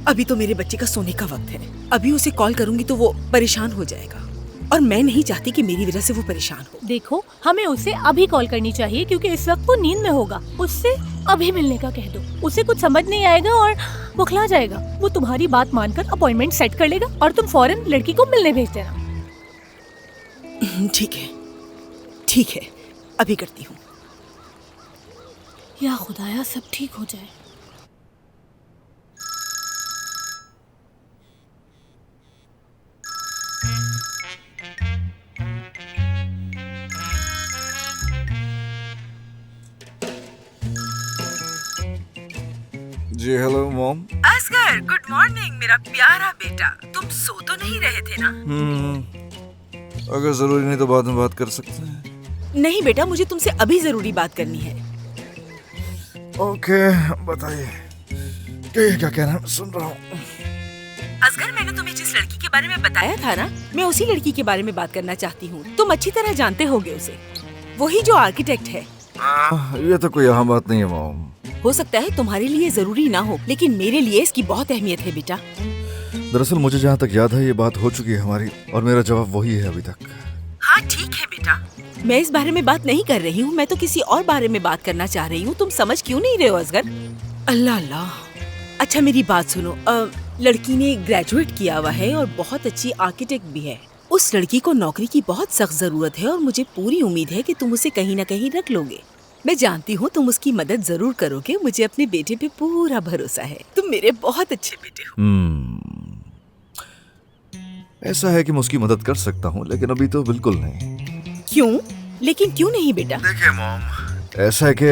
अभी तो मेरे बच्चे का सोने का वक्त है। अभी उसे कॉल करूंगी तो वो परेशान हो जाएगा और मैं नहीं चाहती कि मेरी वजह से वो परेशान हो। देखो, हमें उसे अभी कॉल करनी चाहिए क्योंकि इस वक्त वो नींद में होगा। उससे अभी मिलने का कह दो, उसे कुछ समझ नहीं आएगा और बुखला जाएगा। वो तुम्हारी बात मानकर अपॉइंटमेंट सेट कर लेगा और तुम फौरन लड़की को मिलने भेज देना। ठीक है, ठीक है, अभी करती हूँ। या खुदाया, सब ठीक हो जाए। जी hello mom. Asghar, good morning मेरा प्यारा बेटा। तुम सो तो नहीं रहे थे ना? अगर जरूरी नहीं तो बाद में बात कर सकते हैं। नहीं बेटा, मुझे तुमसे अभी जरूरी बात करनी है। ओके, बताइए क्या कहना है, सुन रहा हूँ। असगर, मैंने तुम्हें जिस लड़की के बारे में बताया था ना, मैं उसी लड़की के बारे में बात करना चाहती हूँ। तुम अच्छी तरह जानते होगे उसे, वही जो आर्किटेक्ट है। ये तो कोई अहम बात नहीं है मॉम। हो सकता है तुम्हारे लिए जरूरी ना हो, लेकिन मेरे लिए इसकी बहुत अहमियत है बेटा। दरअसल मुझे जहाँ तक याद है ये बात हो चुकी है हमारी, और मेरा जवाब वही है अभी तक। हाँ ठीक है बेटा, मैं इस बारे में बात नहीं कर रही हूँ, मैं तो किसी और बारे में बात करना चाह रही हूँ। तुम समझ क्यों नहीं रहे हो असगर? अल्लाह अल्लाह। अच्छा मेरी बात सुनो, लड़की ने ग्रेजुएट किया हुआ है और बहुत अच्छी आर्किटेक्ट भी है। उस लड़की को नौकरी की बहुत सख्त जरूरत है और मुझे पूरी उम्मीद है कि तुम उसे कहीं न कहीं रख लोगे। मैं जानती हूँ तुम उसकी मदद जरूर करोगे। मुझे अपने बेटे पे पूरा भरोसा है। तुम मेरे बहुत अच्छे बेटे हो। ऐसा है कि मैं उसकी मदद कर सकता हूँ, लेकिन अभी तो बिल्कुल नहीं। क्यों? लेकिन क्यों नहीं बेटा? देखिए मॉम, ऐसा है कि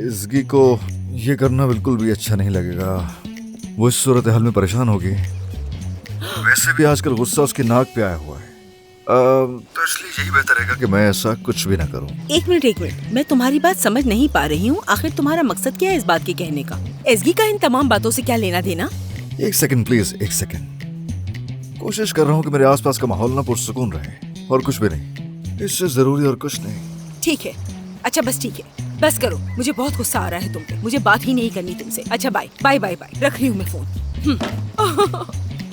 इसगी को ये करना बिल्कुल भी अच्छा नहीं लगेगा। वो इस सूरत हाल में परेशान होगी। वैसे भी आजकल गुस्सा उसकी नाक पे आया हुआ है, तो इसलिए यही बेहतर रहेगा कि मैं ऐसा कुछ भी ना करूं। एक मिनट, मैं तुम्हारी बात समझ नहीं पा रही हूँ। आखिर तुम्हारा मकसद क्या है इस बात के कहने का? एसगी का इन तमाम बातों से क्या लेना देना? एक सेकंड प्लीज, एक सेकंड। कोशिश कर रहा हूँ कि मेरे आसपास का माहौल ना पुरसुकून रहे, और कुछ भी नहीं। इससे जरूरी और कुछ नहीं। ठीक है, अच्छा बस ठीक है, बस करो। मुझे बहुत गुस्सा आ रहा है तुम पे। मुझे बात ही नहीं करनी तुमसे। अच्छा बाय बाय बाय बाय, रख रही हूँ मैं फोन।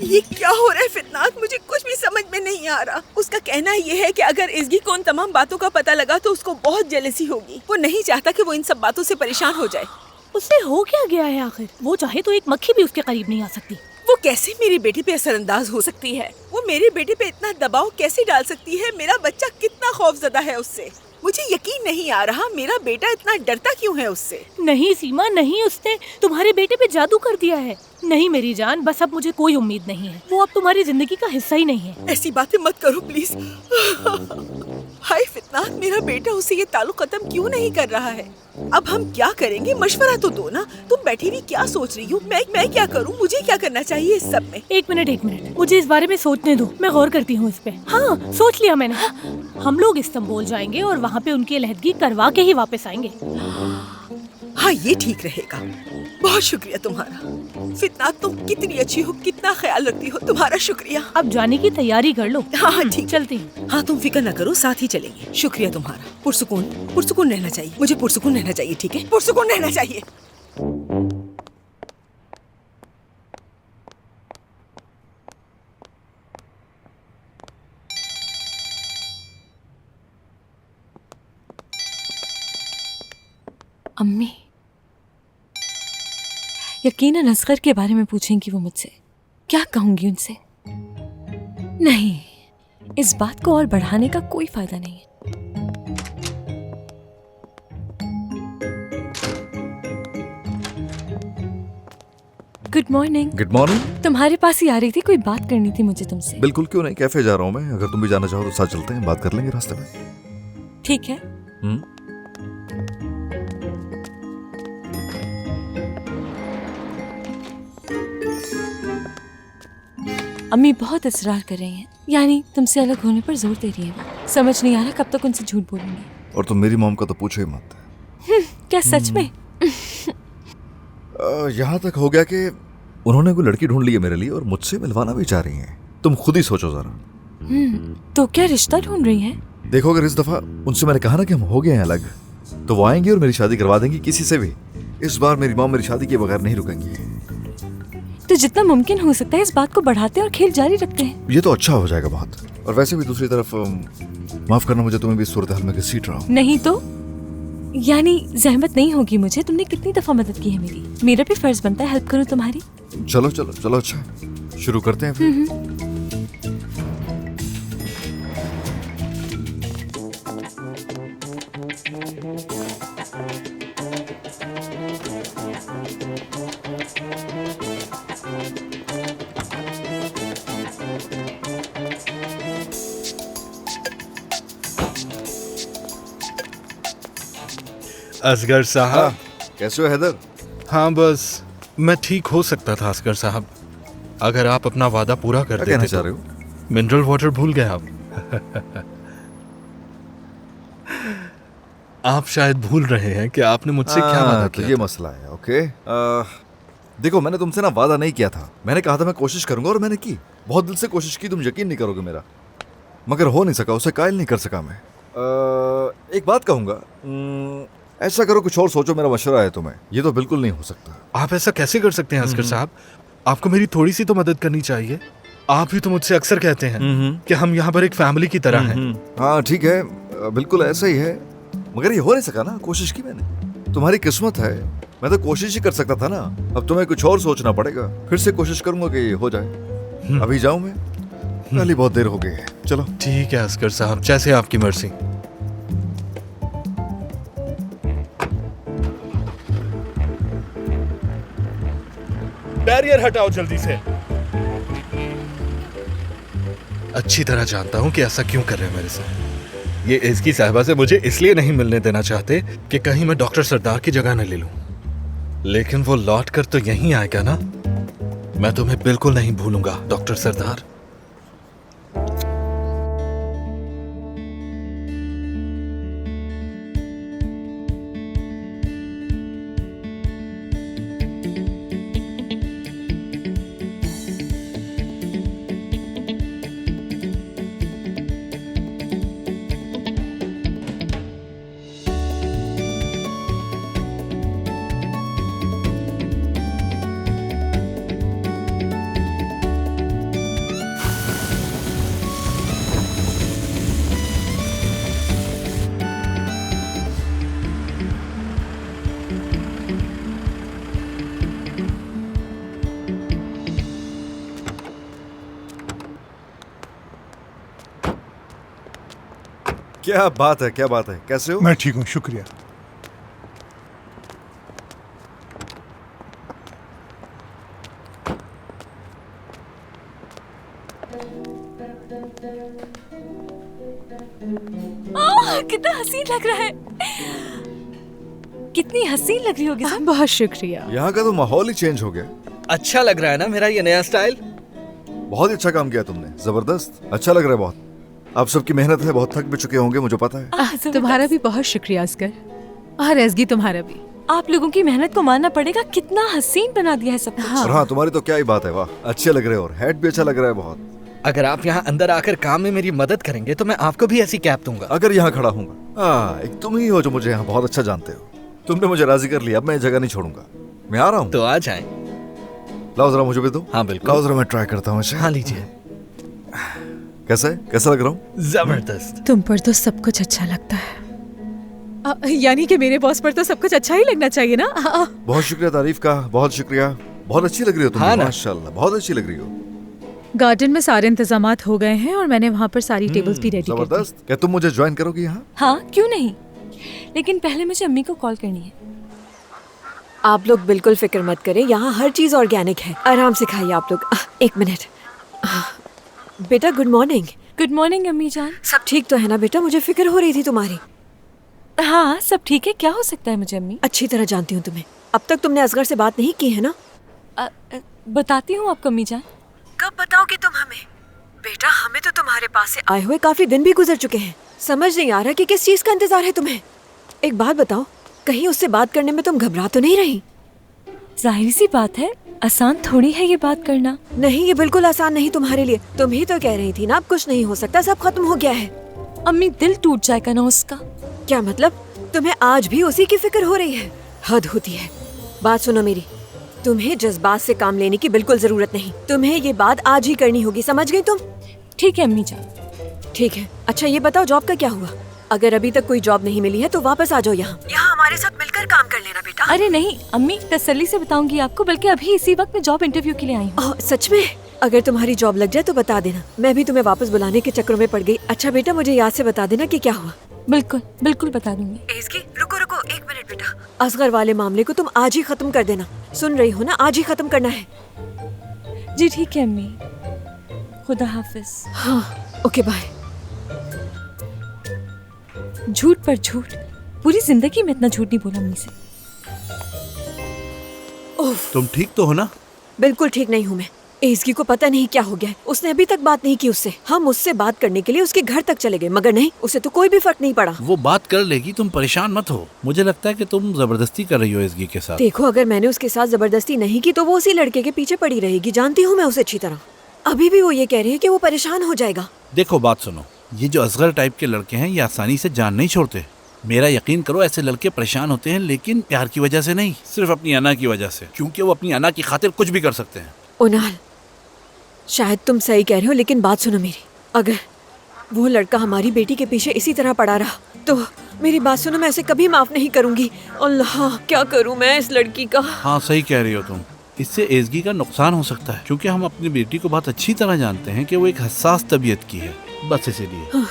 ये क्या हो रहा है फितनात? मुझे कुछ भी समझ में नहीं आ रहा। उसका कहना ये है कि अगर इज़गी को उन तमाम बातों का पता लगा तो उसको बहुत जेलसी होगी। वो नहीं चाहता कि वो इन सब बातों से परेशान हो जाए। उससे हो क्या गया है आखिर? वो चाहे तो एक मक्खी भी उसके करीब नहीं आ सकती। वो कैसे मेरी बेटी पे असरअंदाज हो सकती है? वो मेरी बेटी पे इतना दबाव कैसे डाल सकती है? मेरा बच्चा कितना खौफजदा है उससे। मुझे यकीन नहीं आ रहा मेरा बेटा इतना डरता क्यों है उससे। नहीं सीमा नहीं, उसने तुम्हारे बेटे पे जादू कर दिया है। नहीं मेरी जान, बस अब मुझे कोई उम्मीद नहीं है। वो अब तुम्हारी जिंदगी का हिस्सा ही नहीं है। ऐसी बातें मत करो प्लीज। हाय फितनात, मेरा बेटा उससे ये ताल्लुक खत्म क्यों नहीं कर रहा है? अब हम क्या करेंगे? मशवरा तो दो ना। तुम बैठी हुई क्या सोच रही हो? मैं क्या करूं? मुझे क्या करना चाहिए इस सब में? एक मिनट, मुझे इस बारे में सोचने दो। मैं गौर करती हूँ इस पे। हाँ, सोच लिया मैंने। हम लोग इस्तांबुल जाएंगे और वहाँ पे उनकी अलहदगी करवा के ही वापस आएंगे। हाँ, ये ठीक रहेगा। बहुत शुक्रिया तुम्हारा फितनात, तुम कितनी अच्छी हो, कितना ख्याल रखती हो। तुम्हारा शुक्रिया। अब जाने की तैयारी कर लो। हाँ ठीक, चलती हूँ। हाँ तुम फिक्र न करो, साथ ही चलेंगे। शुक्रिया तुम्हारा। पुरसुकून रहना चाहिए। मुझे पुरसुकून रहना चाहिए। ठीक है, पुरसुकून रहना चाहिए। अम्मी यकीनन असगर के बारे में पूछेंगी वो मुझसे। क्या कहूंगी उनसे? नहीं, इस बात को और बढ़ाने का कोई फायदा नहीं है। Good morning. Good morning. तुम्हारे पास ही आ रही थी, कोई बात करनी थी मुझे तुमसे। बिल्कुल, क्यों नहीं, कैफे जा रहा हूँ मैं। अगर तुम भी जाना चाहो तो साथ चलते हैं, बात कर लेंगे रास्ते में। ठीक है। अम्मी बहुत इसरार कर रही हैं, यानी तुमसे अलग होने पर जोर दे रही हैं। समझ नहीं आ रहा कब तक उनसे झूठ बोलूंगी। और तुम मेरी मॉम का तो पूछो ही मत। क्या सच में? यहाँ तक हो गया कि उन्होंने कोई लड़की ढूंढ ली है मेरे लिए और मुझसे मिलवाना भी चाह रही हैं। तुम खुद ही सोचो जरा। तो क्या रिश्ता ढूंढ रही हैं? देखो, अगर इस दफा उनसे मैंने कहा ना कि हम हो गए हैं अलग, तो वो आएंगी और मेरी शादी करवा देंगी किसी से भी। इस बार मेरी मॉम मेरी शादी के बगैर नहीं रुकेंगी। तो जितना मुमकिन हो सकता है इस बात को बढ़ाते और खेल जारी रखते हैं। ये तो अच्छा हो जाएगा बहुत। और वैसे भी दूसरी तरफ माफ करना, मुझे तुम्हें भी इस सूरत हाल में घसीट रहा हूँ। नहीं तो यानी जहमत नहीं होगी मुझे। तुमने कितनी दफा मदद की है मेरी, मेरा भी फर्ज बनता है हेल्प करूं तुम्हारी। चलो चलो चलो, अच्छा शुरू करते हैं फिर। असगर साहब। कैसे हो हैदर? हाँ बस मैं ठीक हो सकता था असगर साहब, अगर आप अपना वादा पूरा कर देते। कहना चाह रहे हो? मिनरल वाटर भूल गए आप। आप शायद भूल रहे हैं कि आपने मुझसे क्या वादा किया। तो ये मसला है। ओके, देखो मैंने तुमसे ना वादा नहीं किया था। मैंने कहा था मैं कोशिश करूंगा और मैंने की। बहुत दिल से कोशिश की, तुम यकीन नहीं करोगे मेरा, मगर हो नहीं सका। उसे कायल नहीं कर सका मैं। एक बात कहूंगा, ऐसा करो, कुछ और सोचो। मेरा मशवरा है तुम्हें, ये तो बिल्कुल नहीं हो सकता। आप ऐसा कैसे कर सकते हैं असगर साहब? आपको मेरी थोड़ी सी तो मदद करनी चाहिए। आप भी तो मुझसे अक्सर कहते हैं कि हम यहाँ पर एक फैमिली की तरह हैं। हाँ ठीक है, बिल्कुल ऐसा ही है, मगर ये हो नहीं सका ना। कोशिश की मैंने, तुम्हारी किस्मत है। मैं तो कोशिश ही कर सकता था ना। अब तुम्हें कुछ और सोचना पड़ेगा। फिर से कोशिश करूंगा कि ये हो जाए। अभी जाऊं मैं? पहले बहुत देर हो गई है। चलो ठीक है असगर साहब, जैसे आपकी मर्जी। बैरियर हटाओ जल्दी से। अच्छी तरह जानता हूं कि ऐसा क्यों कर रहे हैं मेरे साथ। ये इज़गी साहिबा से मुझे इसलिए नहीं मिलने देना चाहते कि कहीं मैं डॉक्टर सरदार की जगह न ले लूं। लेकिन वो लौट कर तो यहीं आएगा ना। मैं तुम्हें बिल्कुल नहीं भूलूंगा डॉक्टर सरदार। क्या बात है, क्या बात है, कैसे हो? मैं ठीक हूँ, शुक्रिया। कितना हसीन लग रहा है। कितनी हसीन लग रही होगी सब। बहुत शुक्रिया। यहाँ का तो माहौल ही चेंज हो गया। अच्छा लग रहा है ना मेरा ये नया स्टाइल? बहुत ही अच्छा काम किया तुमने, जबरदस्त, अच्छा लग रहा है बहुत। आप सबकी मेहनत है, बहुत थक भी चुके होंगे, मुझे पता है। तुम्हारा भी बहुत शुक्रिया असगर, और एसगी तुम्हारा भी। आप लोगों की मेहनत को मानना पड़ेगा, कितना हसीन बना दिया है सब कुछ। और हाँ, तुम्हारी तो क्या ही बात है, वाह, अच्छे लग रहे हो और हैट भी अच्छा लग रहा है बहुत। अगर आप यहाँ अंदर आकर काम में मेरी मदद करेंगे तो मैं आपको भी ऐसी कैप दूंगा। अगर यहाँ खड़ा हूँ, एक तुम ही हो जो मुझे यहाँ बहुत अच्छा जानते हो। तुमने मुझे राजी कर लिया, अब मैं ये जगह नहीं छोड़ूंगा। मैं आ रहा हूँ। तो आ जाएं। लाओ जरा मुझे भी दो। हाँ बिल्कुल। लाओ जरा, मैं ट्राई करता हूँ। हाँ लीजिए। कैसा लग रहा हूँ? जबरदस्त। तुम पर तो सब कुछ अच्छा लगता है। यानी कि मेरे बॉस पर तो सब कुछ अच्छा ही लगना चाहिए ना। बहुत शुक्रिया तारीफ का, बहुत शुक्रिया। बहुत अच्छी लग रही हो तुम। हाँ माशाल्लाह, बहुत अच्छी लग रही हो। गार्डन में सारे इंतजामात हो गए हैं और मैंने वहाँ पर सारी टेबल्स भी रेडी कर दी। जबरदस्त। क्या तुम मुझे ज्वाइन करोगी यहाँ? हाँ, क्यों नहीं, लेकिन पहले मुझे अम्मी को कॉल करनी है। आप लोग बिल्कुल फिक्र मत करें, यहाँ हर चीज ऑर्गेनिक है। आराम से खाइए आप लोग। एक मिनट। बेटा गुड मॉर्निंग। गुड मॉर्निंग अम्मी जान। सब ठीक तो है ना बेटा? मुझे फिक्र हो रही थी तुम्हारी। हाँ सब ठीक है, क्या हो सकता है मुझे अम्मी? अच्छी तरह जानती हूँ तुम्हें। अब तक तुमने असगर से बात नहीं की है ना? बताती हूँ आपको अम्मी जान। कब बताओगे तुम हमें? बेटा हमें तो तुम्हारे पास से आए हुए काफी दिन भी गुजर चुके हैं। समझ नहीं आ रहा कि किस चीज का इंतजार है तुम्हें। एक बात बताओ, कहीं उससे बात करने में तुम घबरा तो नहीं रही? जाहिर सी बात है, आसान थोड़ी है ये बात करना। नहीं, ये बिल्कुल आसान नहीं तुम्हारे लिए। तुम ही तो कह रही थी ना अब कुछ नहीं हो सकता, सब खत्म हो गया है। अम्मी दिल टूट जाएगा ना उसका। क्या मतलब? तुम्हें आज भी उसी की फिक्र हो रही है? हद होती है। बात सुनो मेरी, तुम्हें जज्बात से काम लेने की बिल्कुल जरूरत नहीं। तुम्हें ये बात आज ही करनी होगी, समझ गई तुम? ठीक है अम्मी जान। ठीक है। अच्छा ये बताओ, जॉब का क्या हुआ? अगर अभी तक कोई जॉब नहीं मिली है तो वापस आ जाओ यहाँ हमारे साथ मिलकर काम कर लेना बेटा। अरे नहीं अम्मी, तसल्ली से बताऊंगी आपको, बल्कि अभी इसी वक्त मैं जॉब इंटरव्यू के लिए आई हूँ। सच में? अगर तुम्हारी जॉब लग जाए तो बता देना, मैं भी तुम्हें वापस बुलाने के चक्करों में पड़ गई। अच्छा बेटा, मुझे याद से बता देना कि क्या हुआ। बिल्कुल बिल्कुल बता दूंगी। रुको रुको एक मिनट बेटा। असगर वाले मामले को तुम आज ही खत्म कर देना, सुन रही हो ना? आज ही खत्म करना है। जी ठीक है अम्मी, खुदा हाफिज। हाँ ओके बाय। झूठ पर झूठ, पूरी जिंदगी में इतना झूठ नहीं बोला अम्मी से। तुम ठीक तो हो ना? बिल्कुल ठीक नहीं हूँ मैं। एज़गी को पता नहीं क्या हो गया है, उसने अभी तक बात नहीं की उससे। हम उससे बात करने के लिए उसके घर तक चले गए, मगर नहीं, उसे तो कोई भी फर्क नहीं पड़ा। वो बात कर लेगी, तुम परेशान मत हो। मुझे लगता है कि तुम जबरदस्ती कर रही हो एज़गी के साथ। देखो, अगर मैंने उसके साथ जबरदस्ती नहीं की तो वो उसी लड़के के पीछे पड़ी रहेगी। जानती हूँ मैं उसे अच्छी तरह। अभी भी वो ये कह रही है कि वो परेशान हो जाएगा। देखो बात सुनो, ये जो असगर टाइप के लड़के हैं ये आसानी से जान नहीं छोड़ते। मेरा यकीन करो, ऐसे लड़के परेशान होते हैं, लेकिन प्यार की वजह से नहीं, सिर्फ अपनी अना की वजह से, क्योंकि वो अपनी अना की खातिर कुछ भी कर सकते हैं। उनाल, शायद तुम सही कह रहे हो, लेकिन बात सुनो मेरी। अगर वो लड़का हमारी बेटी के पीछे इसी तरह पड़ा रहा तो मेरी बात सुनो, मैं उसे कभी माफ नहीं करूंगी। अल्लाह, क्या करूं मैं इस लड़की का। हाँ सही कह रही हो तुम। इससे एज़गी का नुकसान हो सकता है, क्योंकि हम अपनी बेटी को बहुत अच्छी तरह जानते हैं कि वो एक हसास तबीयत की है, बस इसीलिए।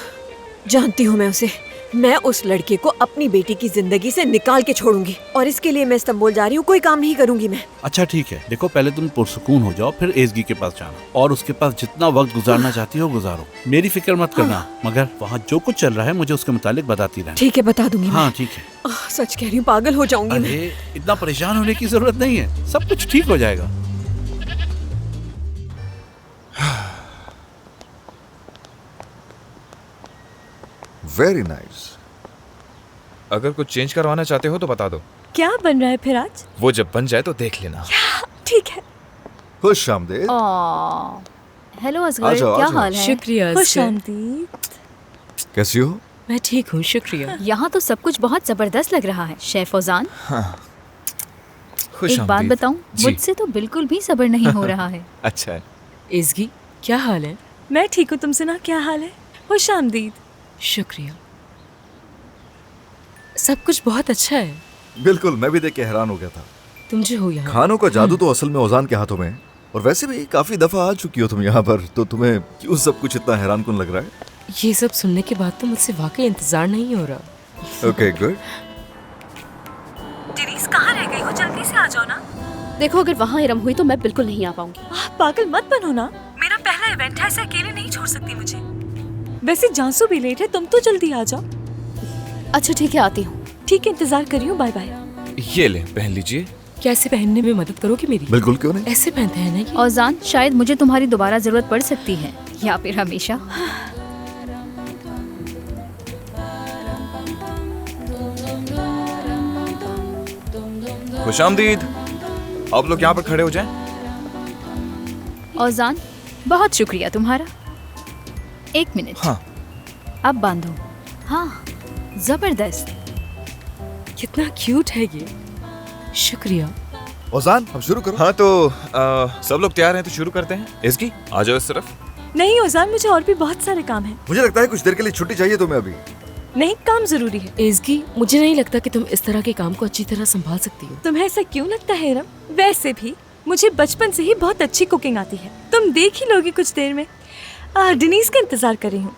जानती हूँ मैं उसे। मैं उस लड़के को अपनी बेटी की जिंदगी से निकाल के छोड़ूंगी, और इसके लिए मैं इस्तांबुल जा रही हूँ। कोई काम नहीं करूंगी मैं। अच्छा ठीक है, देखो पहले तुम पुरसुकून हो जाओ, फिर एज़गी के पास जाना और उसके पास जितना वक्त गुजारना चाहती हो गुजारो। मेरी फिक्र मत करना, मगर वहाँ जो कुछ चल रहा है मुझे उसके मुतालिक बताती रहना। ठीक है, बता दूंगी। हाँ ठीक है। सच कह रही हूँ, पागल हो जाऊंगी मैं। अरे इतना परेशान होने की जरूरत नहीं है, सब कुछ ठीक हो जाएगा। Very nice. अगर कुछ चेंज करवाना चाहते हो तो बता दो। क्या बन रहा है फिर आज? वो जब बन जाए तो देख लेना। ठीक है। खुश आमदीद। हेलो असगर, क्या हाल है? शुक्रिया। खुश आमदीद। कैसी हो? मैं ठीक हूँ, शुक्रिया। यहाँ तो सब कुछ बहुत जबरदस्त लग रहा है। शेफ फौजान, खुश एक बात आमदीद। बताऊं, जी। मुझसे तो बिल्कुल भी सब्र नहीं हो रहा है। अच्छा है। एज़गी, क्या हाल है? मैं ठीक हूँ, तुम सुना क्या हाल है? खुश आमदीद। शुक्रिया, सब कुछ बहुत अच्छा है। बिल्कुल, मैं भी देख के हैरान हो गया था। तुम जो हो यहाँ। खानों का जादू तो असल में ओजान के हाथों में है। और वैसे भी काफी दफा आ चुकी हो तुम यहाँ पर, तो तुम्हें क्यों सब कुछ इतना हैरान कुन लग रहा है? ये सब सुनने के बाद तो मुझसे वाकई इंतजार नहीं हो रहा। Okay good. डेनीज कहाँ रह गई हो? जल्दी से आ जाओ ना। देखो अगर वहाँ इरम हुई तो मैं बिल्कुल नहीं आ पाऊंगी। पागल मत बनो ना, मेरा पहला इवेंट है, ऐसे अकेले नहीं छोड़ सकती मुझे। वैसे जांसू भी लेट है, तुम तो जल्दी आ जाओ। अच्छा ठीक है, आती हूँ। ठीक है, इंतजार करी हूँ, बाय बाय। ये ले पहन लीजिए। क्या इसे पहनने में मदद करोगे मेरी? बिल्कुल, क्यों नहीं। ऐसे पहनते हैं ना ये? औजान, शायद मुझे तुम्हारी दोबारा जरूरत पड़ सकती है, या फिर हमेशा। खुशामदीद। आप लोग यहाँ पर खड़े हो जाएं। औजान, बहुत शुक्रिया तुम्हारा। 1 मिनट। हाँ। अब बांधो। हाँ, जबरदस्त। कितना क्यूट है ये। शुक्रिया। औजान, अब शुरू करो। हाँ तो सब लोग तैयार हैं तो शुरू करते हैं। इसकी आ जाओ इस तरफ। नहीं औजान, मुझे और भी बहुत सारे काम हैं। मुझे लगता है कुछ देर के लिए छुट्टी चाहिए तुम्हें अभी। नहीं, काम जरूरी है। एज़गी, मुझे नहीं लगता कि तुम इस तरह के काम को अच्छी तरह संभाल सकती हो। तुम्हें ऐसा क्यों लगता है इरम? वैसे भी मुझे बचपन से ही बहुत अच्छी कुकिंग आती है, तुम देख ही लोगी कुछ देर में। डेनीज का इंतजार कर रही हूँ,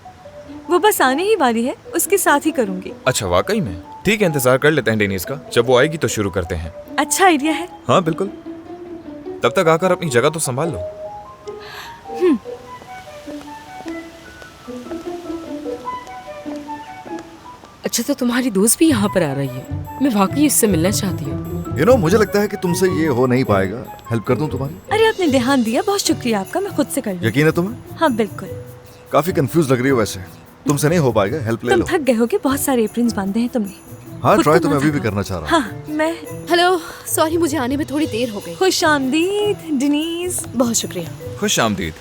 वो बस आने ही वाली है, उसके साथ ही करूँगी। अच्छा वाकई में? ठीक है, इंतजार कर लेते हैं डेनीज का। जब वो आएगी तो शुरू करते हैं। अच्छा आइडिया है। हाँ बिल्कुल। तब तक आकर अपनी जगह तो संभाल लो। अच्छा तो तुम्हारी दोस्त भी यहाँ पर आ रही है। मैं वाकई इससे मिलना चाहती हूँ। मुझे लगता है कि तुमसे ये हो नहीं पाएगा। हेल्प कर दूं तुम्हारी? अरे आपने ध्यान दिया, बहुत शुक्रिया आपका, मैं खुद से कर लूंगी। यकीन है तुम्हें? हाँ बिल्कुल। काफी कंफ्यूज लग रही हो वैसे, तुमसे नहीं हो पाएगा, हेल्प ले लो। तुम थक गए होगे, बहुत सारे एप्रन्स बांधे हैं तुमने। हाँ ट्राई तो मैं अभी भी करना चाह रहा हूँ। हाँ मैं। हेलो, सॉरी मुझे आने में थोड़ी देर हो गई। खुशामदीद डेनीज। बहुत शुक्रिया। खुशामदीद।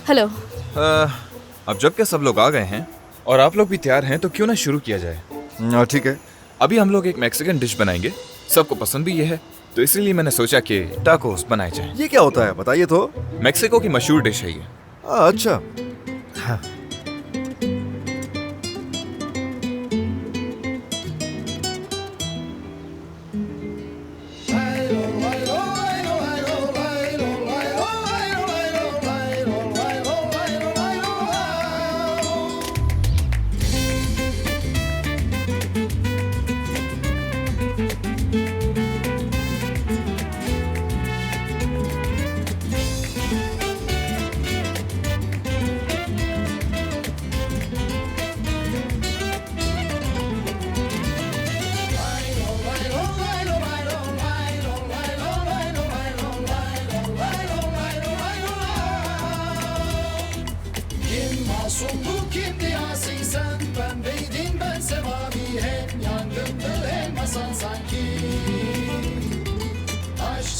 हेलो। अब जब के सब लोग आ गए हैं और आप लोग भी तैयार हैं तो क्यों ना शुरू किया जाए। ठीक है। अभी हम लोग एक मैक्सिकन डिश बनाएंगे, सबको पसंद भी ये है, तो इसलिए मैंने सोचा कि टाकोस बनाए जाएं। ये क्या होता है बताइए तो? मैक्सिको की मशहूर डिश है ये। अच्छा। हाँ।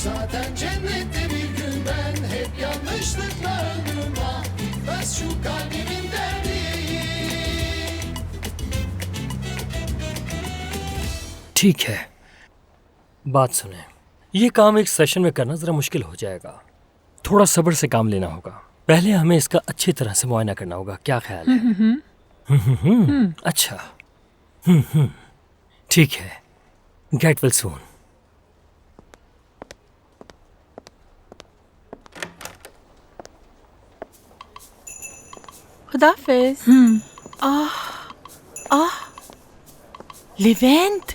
Zaten cennette bir gün ben hep yanlışlıkla öldüm ah bitmez şu kalbimin derdi. ठीक है, बात सुने। ये काम एक सेशन में करना जरा मुश्किल हो जाएगा। थोड़ा सब्र से काम लेना होगा। पहले हमें इसका अच्छी तरह से मुआयना करना होगा। क्या ख्याल है? अच्छा। ठीक है। Get well soon. खुदाफिज। लिवेंट,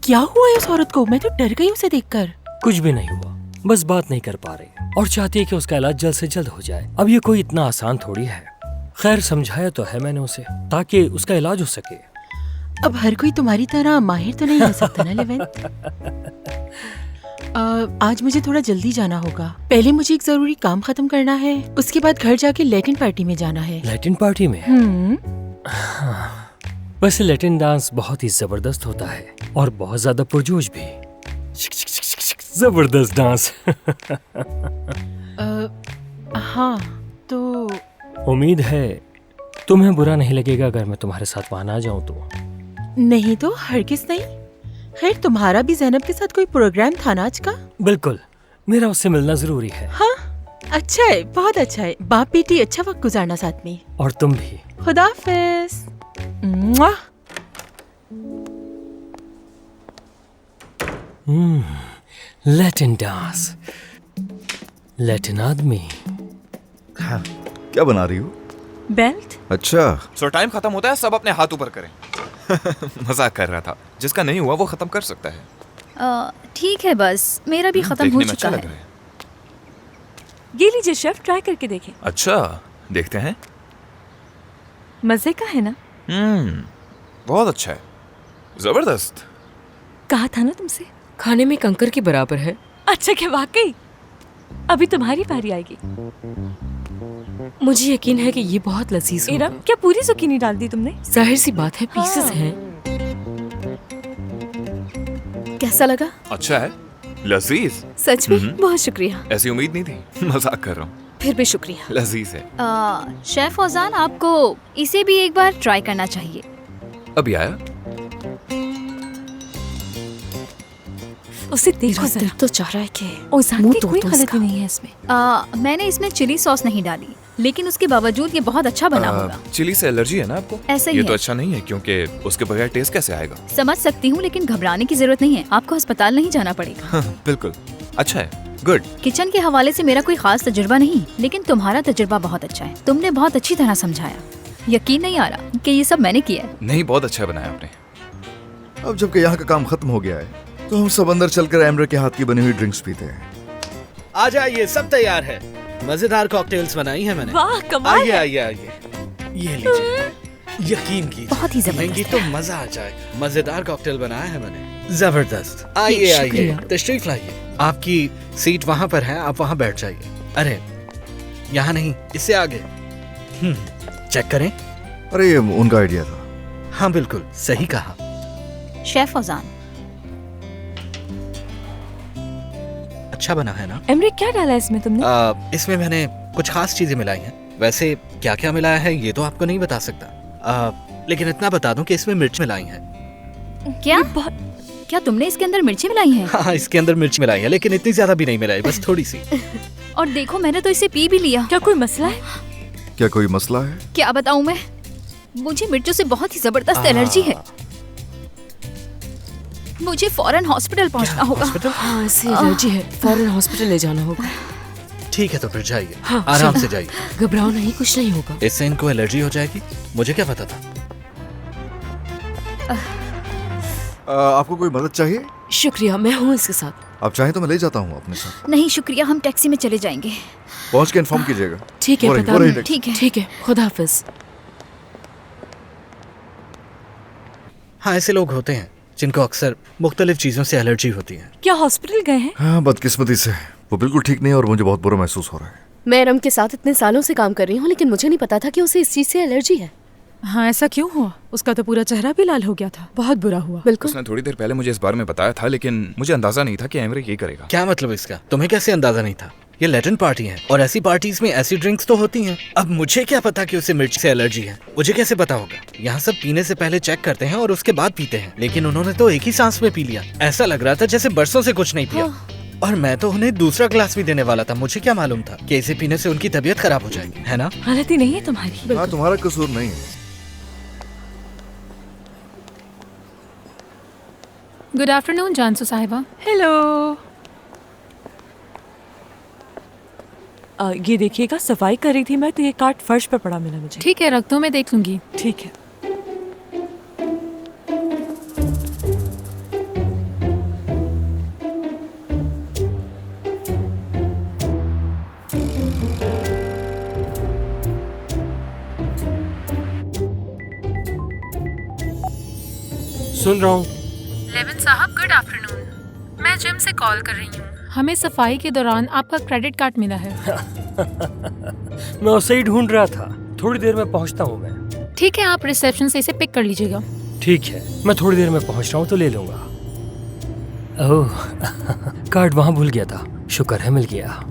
क्या हुआ है उस औरत को? मैं तो डर गई उसे देखकर। कुछ भी नहीं हुआ, बस बात नहीं कर पा रही और चाहती है कि उसका इलाज जल्द से जल्द हो जाए। अब ये कोई इतना आसान थोड़ी है। खैर समझाया तो है मैंने उसे, ताकि उसका इलाज हो सके। अब हर कोई तुम्हारी तरह माहिर तो नहीं हो सकता ना लिवेंट। आज मुझे थोड़ा जल्दी जाना होगा। पहले मुझे एक जरूरी काम खत्म करना है, उसके बाद घर जाके लैटिन पार्टी में जाना है। लैटिन पार्टी में? हाँ। वैसे लैटिन डांस बहुत ही जबरदस्त होता है और बहुत ज्यादा पुरजोश भी। जबरदस्त डांस। हाँ तो उम्मीद है तुम्हें बुरा नहीं लगेगा अगर मैं तुम्हारे साथ वहां आ जाऊं तो। नहीं तो हरगिज़ नहीं। खैर तुम्हारा भी ज़ैनब के साथ कोई प्रोग्राम था ना आज का? बिल्कुल, मेरा उससे मिलना जरूरी है। हाँ अच्छा है, बहुत अच्छा है। बाप बेटी अच्छा वक्त गुजारना साथ में। और तुम भी। खुदाफिज। लैटिन डांस, लैटिन आदमी। हाँ, क्या बना रही हो? बेल्ट? अच्छा, सो टाइम खत्म होता है, सब अपने हाथ ऊपर करें। मजाक कर रहा था, जिसका नहीं हुआ वो खत्म कर सकता है। ठीक है, बस मेरा भी खत्म देखने हो में चुका अच्छा है। लग रहा है। ये लीजिए शेफ, ट्राई करके देखें। अच्छा, देखते हैं। मजे का है ना? बहुत अच्छा है, जबरदस्त। कहा था ना तुमसे, खाने में कंकर के बराबर है। अच्छा क्या वाकई? अभी तुम्हारी बारी आएगी। मुझे यकीन है कि ये बहुत लजीज होगा। इरम, क्या पूरी zucchini डाल दी तुमने? जाहिर सी बात है, पीसेस हाँ। हैं। कैसा लगा? अच्छा है, लजीज। सच में? बहुत शुक्रिया। ऐसी उम्मीद नहीं थी। मजाक कर रहा हूँ। फिर भी शुक्रिया। लजीज है। शेफ फौजान, आपको इसे भी एक बार ट्राई करना चाहिए। अभी आया। उसे देखो दिल तो चाह रहा है कि ओजान मुंह की तोड़ कोई दो गलती इसका। नहीं है इसमें। मैंने इसमें चिली सॉस नहीं डाली, लेकिन उसके बावजूद ये बहुत अच्छा बना होगा। चिली से एलर्जी है ना आपको? ऐसा ही ये है। तो अच्छा नहीं है, क्योंकि उसके बगैर टेस्ट कैसे आएगा? समझ सकती हूँ, लेकिन घबराने की जरूरत नहीं है। आपको अस्पताल नहीं जाना पड़ेगा। बिल्कुल, अच्छा है, गुड। किचन के हवाले से मेरा कोई खास तजुर्बा नहीं, लेकिन तुम्हारा तजुर्बा बहुत अच्छा है। तुमने बहुत अच्छी तरह समझाया। यकीन नहीं आ रहा कि ये सब मैंने किया है। नहीं, बहुत अच्छा बनाया आपने। अब जबकि यहाँ का काम खत्म हो गया है, तो हम सब अंदर चलकर एमरे के हाथ की बनी हुई ड्रिंक्स पीते हैं। आ जाइए, सब तैयार है। मजेदार कॉकटेल्स बनाई है मैंने। वाह, कमाल आइए है। आइए आइए, ये लीजिए। यकीन कीजिए, बहुत ही जबरदस्त पिएंगी तो मजा आ जाएगा। मजेदार कॉकटेल बनाया है मैंने, जबरदस्त। आइए ये आइए, शुक्रिया। तशरीफ लाइए। आपकी सीट वहां पर है, आप वहां बैठ जाइए। अरे यहाँ नहीं, इससे आगे। चेक करें। अरे ये उनका आइडिया था। हाँ बिल्कुल सही कहा। शेफ फौजान, अच्छा बना है ना? एमरे, क्या डाला है इसमें तुमने? इसमें मैंने कुछ खास चीजें मिलाई हैं। वैसे क्या क्या मिलाया है ये तो आपको नहीं बता सकता, लेकिन इतना बता दूं कि इसमें मिर्च मिलाई है। क्या तुमने इसके अंदर मिर्ची मिलाई है? हाँ, इसके अंदर मिर्च मिलाई है, लेकिन इतनी ज्यादा भी नहीं मिलाई, बस थोड़ी सी। और देखो, मैंने तो इसे पी भी लिया। क्या कोई मसला है? क्या कोई मसला है? क्या बताऊं मैं, मुझे मिर्चों से बहुत ही जबरदस्त एलर्जी है। मुझे फौरन हॉस्पिटल पहुंचना होगा। हाँ, इसे एलर्जी है, फौरन हॉस्पिटल ले जाना होगा। ठीक है, तो फिर जाइए। हाँ, आराम चलो। से जाइए। घबराओ नहीं, कुछ नहीं होगा। इससे इनको एलर्जी हो जाएगी, मुझे क्या पता था। आपको कोई मदद चाहिए? शुक्रिया, मैं हूँ इसके साथ। आप चाहें तो मैं ले जाता हूँ अपने साथ। नहीं शुक्रिया, हम टैक्सी में चले जाएंगे। पहुँच के इन्फॉर्म कीजिएगा। ठीक है, वो रही, बता वो रही दूँ। टैक्सी। ठीक है, खुदा हाफिज। हाँ, ऐसे लोग होते हैं जिनको अक्सर मुख्तलिफ चीजों से एलर्जी होती है। क्या हॉस्पिटल गए हैं? हाँ, बदकिस्मती से वो बिल्कुल ठीक नहीं है और मुझे बहुत बुरा महसूस हो रहा है। मैं इरम के साथ इतने सालों से काम कर रही हूँ, लेकिन मुझे नहीं पता था कि उसे इस चीज से एलर्जी है। हाँ, ऐसा क्यों हुआ? उसका तो पूरा चेहरा भी लाल हो गया था। बहुत बुरा हुआ। उसने थोड़ी देर पहले मुझे इस बारे में बताया था, लेकिन मुझे अंदाजा नहीं था कि एमरे ये करेगा। क्या मतलब इसका? तुम्हें कैसे अंदाजा नहीं था? ये लैटिन पार्टी है और ऐसी पार्टीज में ऐसी ड्रिंक्स तो होती हैं। अब मुझे क्या पता कि उसे मिर्च से एलर्जी है? मुझे कैसे पता होगा? यहाँ सब पीने से पहले चेक करते हैं और उसके बाद पीते हैं, लेकिन उन्होंने तो एक ही सांस में पी लिया। ऐसा लग रहा था जैसे बरसों से कुछ नहीं पिया। और मैं तो उन्हें दूसरा ग्लास भी देने वाला था। मुझे क्या मालूम था कि इसे पीने से उनकी तबीयत खराब हो जाएगी, है ना? गलती नहीं है तुम्हारी। हाँ, तुम्हारा कसूर नहीं है। गुड आफ्टरनून जानसू साहिबा। हेलो। ये देखिएगा, सफाई कर रही थी मैं तो ये कार्ड फर्श पर पड़ा मिला मुझे। ठीक है, रख दो, मैं देख लूंगी। ठीक है। सुन रहा हूँ। लेविन साहब, गुड आफ्टरनून। मैं जिम से कॉल कर रही हूँ। हमें सफाई के दौरान आपका क्रेडिट कार्ड मिला है। मैं उसे ही ढूंढ रहा था। थोड़ी देर में पहुंचता हूँ मैं। ठीक है, आप रिसेप्शन से इसे पिक कर लीजिएगा। ठीक है, मैं थोड़ी देर में पहुंच रहा हूँ तो ले लूंगा। ओह कार्ड वहां भूल गया था, शुक्र है मिल गया।